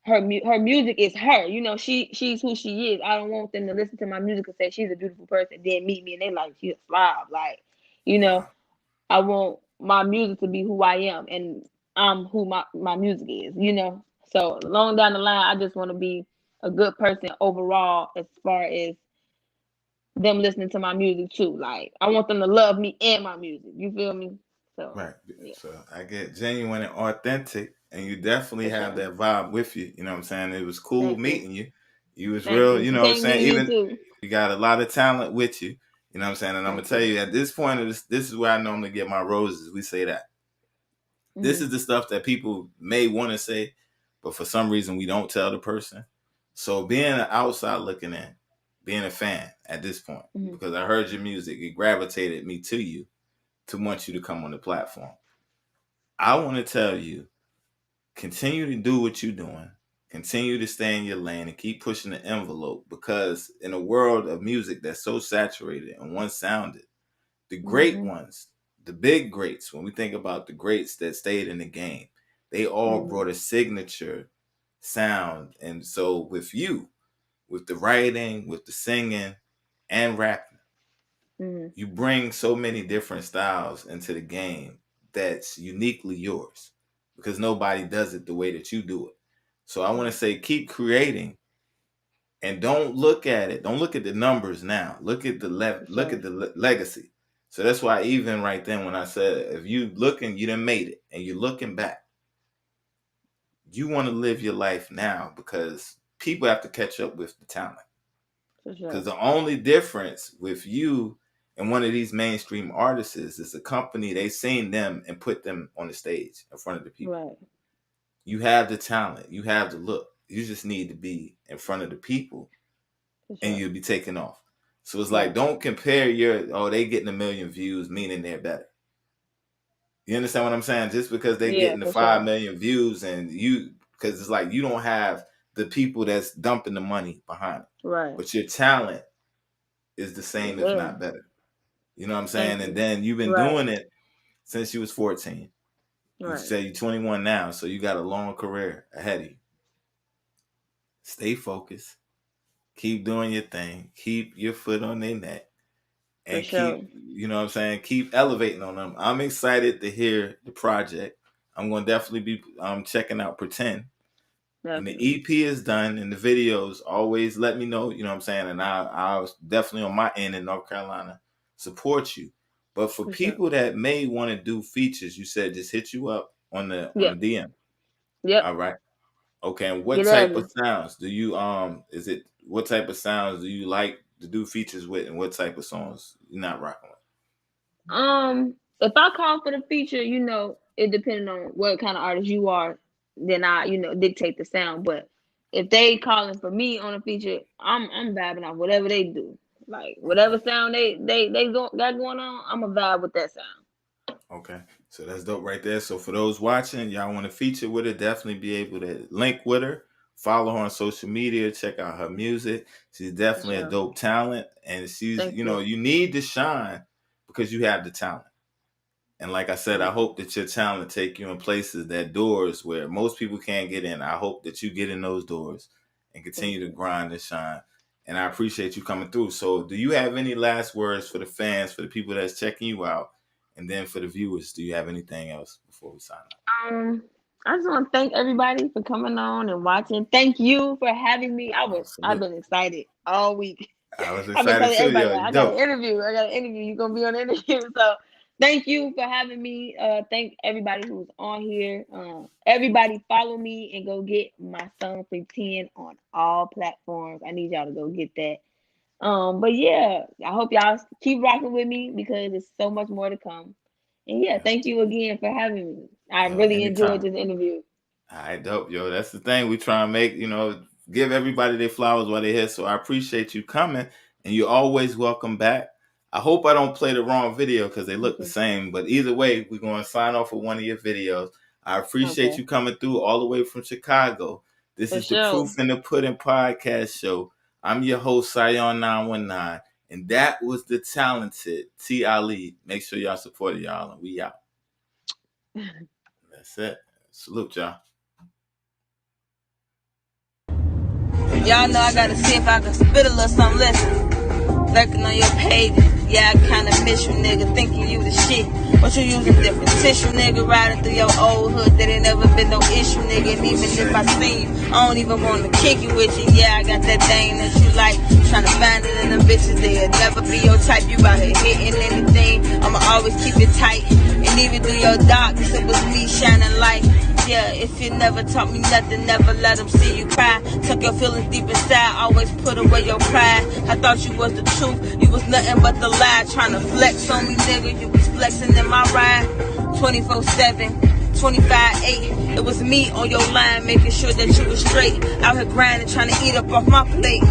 her music is her. You know, she's who she is. I don't want them to listen to my music and say she's a beautiful person, then meet me and they like she's a slob. Like, you know, I want my music to be who I am, and I'm who my music is. You know, so along down the line, I just want to be a good person overall as far as them listening to my music too. Like, I want them to love me and my music. You feel me? So yeah. So I get genuine and authentic, and you definitely have that vibe with you. You know what I'm saying? It was cool meeting you. You was real, you know what I'm saying? Even you got a lot of talent with you. You know what I'm saying? And I'm gonna tell you at this point of this is where I normally get my roses. We say that. This is the stuff that people may want to say, but for some reason we don't tell the person. So being an outside looking in, being a fan at this point, because I heard your music, it gravitated me to you to want you to come on the platform. I want to tell you, continue to do what you're doing. Continue to stay in your lane and keep pushing the envelope, because in a world of music that's so saturated and one-sounded, the great ones, the big greats, when we think about the greats that stayed in the game, they all brought a signature sound. And so with you, with the writing, with the singing and rapping, you bring so many different styles into the game that's uniquely yours, because nobody does it the way that you do it. So I want to say, keep creating, and don't look at it. Don't look at the numbers now. Look at the legacy. So that's why even right then when I said, if you looking, you done made it, and you're looking back, you want to live your life now, because people have to catch up with the talent. For sure. Because the only difference with you and one of these mainstream artists is a company, they seen them and put them on the stage in front of the people. Right. You have the talent. You have the look. You just need to be in front of the people For sure. and you'll be taking off. So it's like, don't compare they getting 1 million views, meaning they're better. You understand what I'm saying? Just because they're getting the 5 million views and because it's like you don't have the people that's dumping the money behind it. Right. But your talent is the same, if not better. You know what I'm saying? And then you've been doing it since you was 14. You say you're 21 now, so you got a long career ahead of you. Stay focused. Keep doing your thing. Keep your foot on their neck. And keep, you know what I'm saying? Keep elevating on them. I'm excited to hear the project. I'm going to definitely be checking out Pretend. Definitely. And the EP is done and the videos, always let me know, you know what I'm saying? And I was definitely on my end in North Carolina support you. But for people that may want to do features, you said just hit you up on the DM. Yep. All right. Okay. And what type of sounds do you what type of sounds do you like to do features with, and what type of songs you're not rocking with? If I call for the feature, you know, it depending on what kind of artist you are, then I, you know, dictate the sound. But if they calling for me on a feature, I'm vibing off whatever they do. Like whatever sound they got going on, I'm a vibe with that sound. Okay. So that's dope right there. So for those watching, y'all want to feature with her, definitely be able to link with her, follow her on social media, check out her music. She's definitely a dope talent. And she's, you know, you need to shine because you have the talent. And like I said, I hope that your talent take you in places, that doors where most people can't get in. I hope that you get in those doors and continue to grind and shine. And I appreciate you coming through. So do you have any last words for the fans, for the people that's checking you out? And then for the viewers, do you have anything else before we sign up? I just want to thank everybody for coming on and watching. Thank you for having me. I've been excited all week. I was excited too. I got an interview. You're going to be on the interview. So thank you for having me. Thank everybody who's on here. Everybody follow me and go get my song Pretend on all platforms. I need y'all to go get that. But yeah, I hope y'all keep rocking with me because there's so much more to come. And yeah, thank you again for having me. I really enjoyed this interview. All right, dope, yo. That's the thing. We try and make, you know, give everybody their flowers while they're here. So I appreciate you coming, and you're always welcome back. I hope I don't play the wrong video because they look the same. But either way, we're going to sign off with one of your videos. I appreciate you coming through all the way from Chicago. This is the Proof in the Pudding podcast show. I'm your host, Sion 919, and that was the talented T. Ali. Make sure y'all support y'all, and we out. That's it. Salute, y'all. Y'all know I gotta see if I can spit a little something. Listen, lurking on your page. Yeah, I kinda miss you, nigga, thinking you the shit. But you using different tissue, nigga, riding through your old hood. That ain't never been no issue, nigga. And even if I see you, I don't even wanna kick you with you. Yeah, I got that thing that you like. Tryna find it in the bitches, they'll never be your type. You out here hitting anything, I'ma always keep it tight. And even through your darkness, it was me shining light. Yeah, if you never taught me nothing, never let them see you cry. Tuck your feelings deep inside, always put away your pride. I thought you was the truth, you was nothing but the lie. Tryna flex on me, nigga, you was flexing in my ride. 24/7, 25/8, it was me on your line, making sure that you was straight. Out here grinding, trying to eat up off my plate.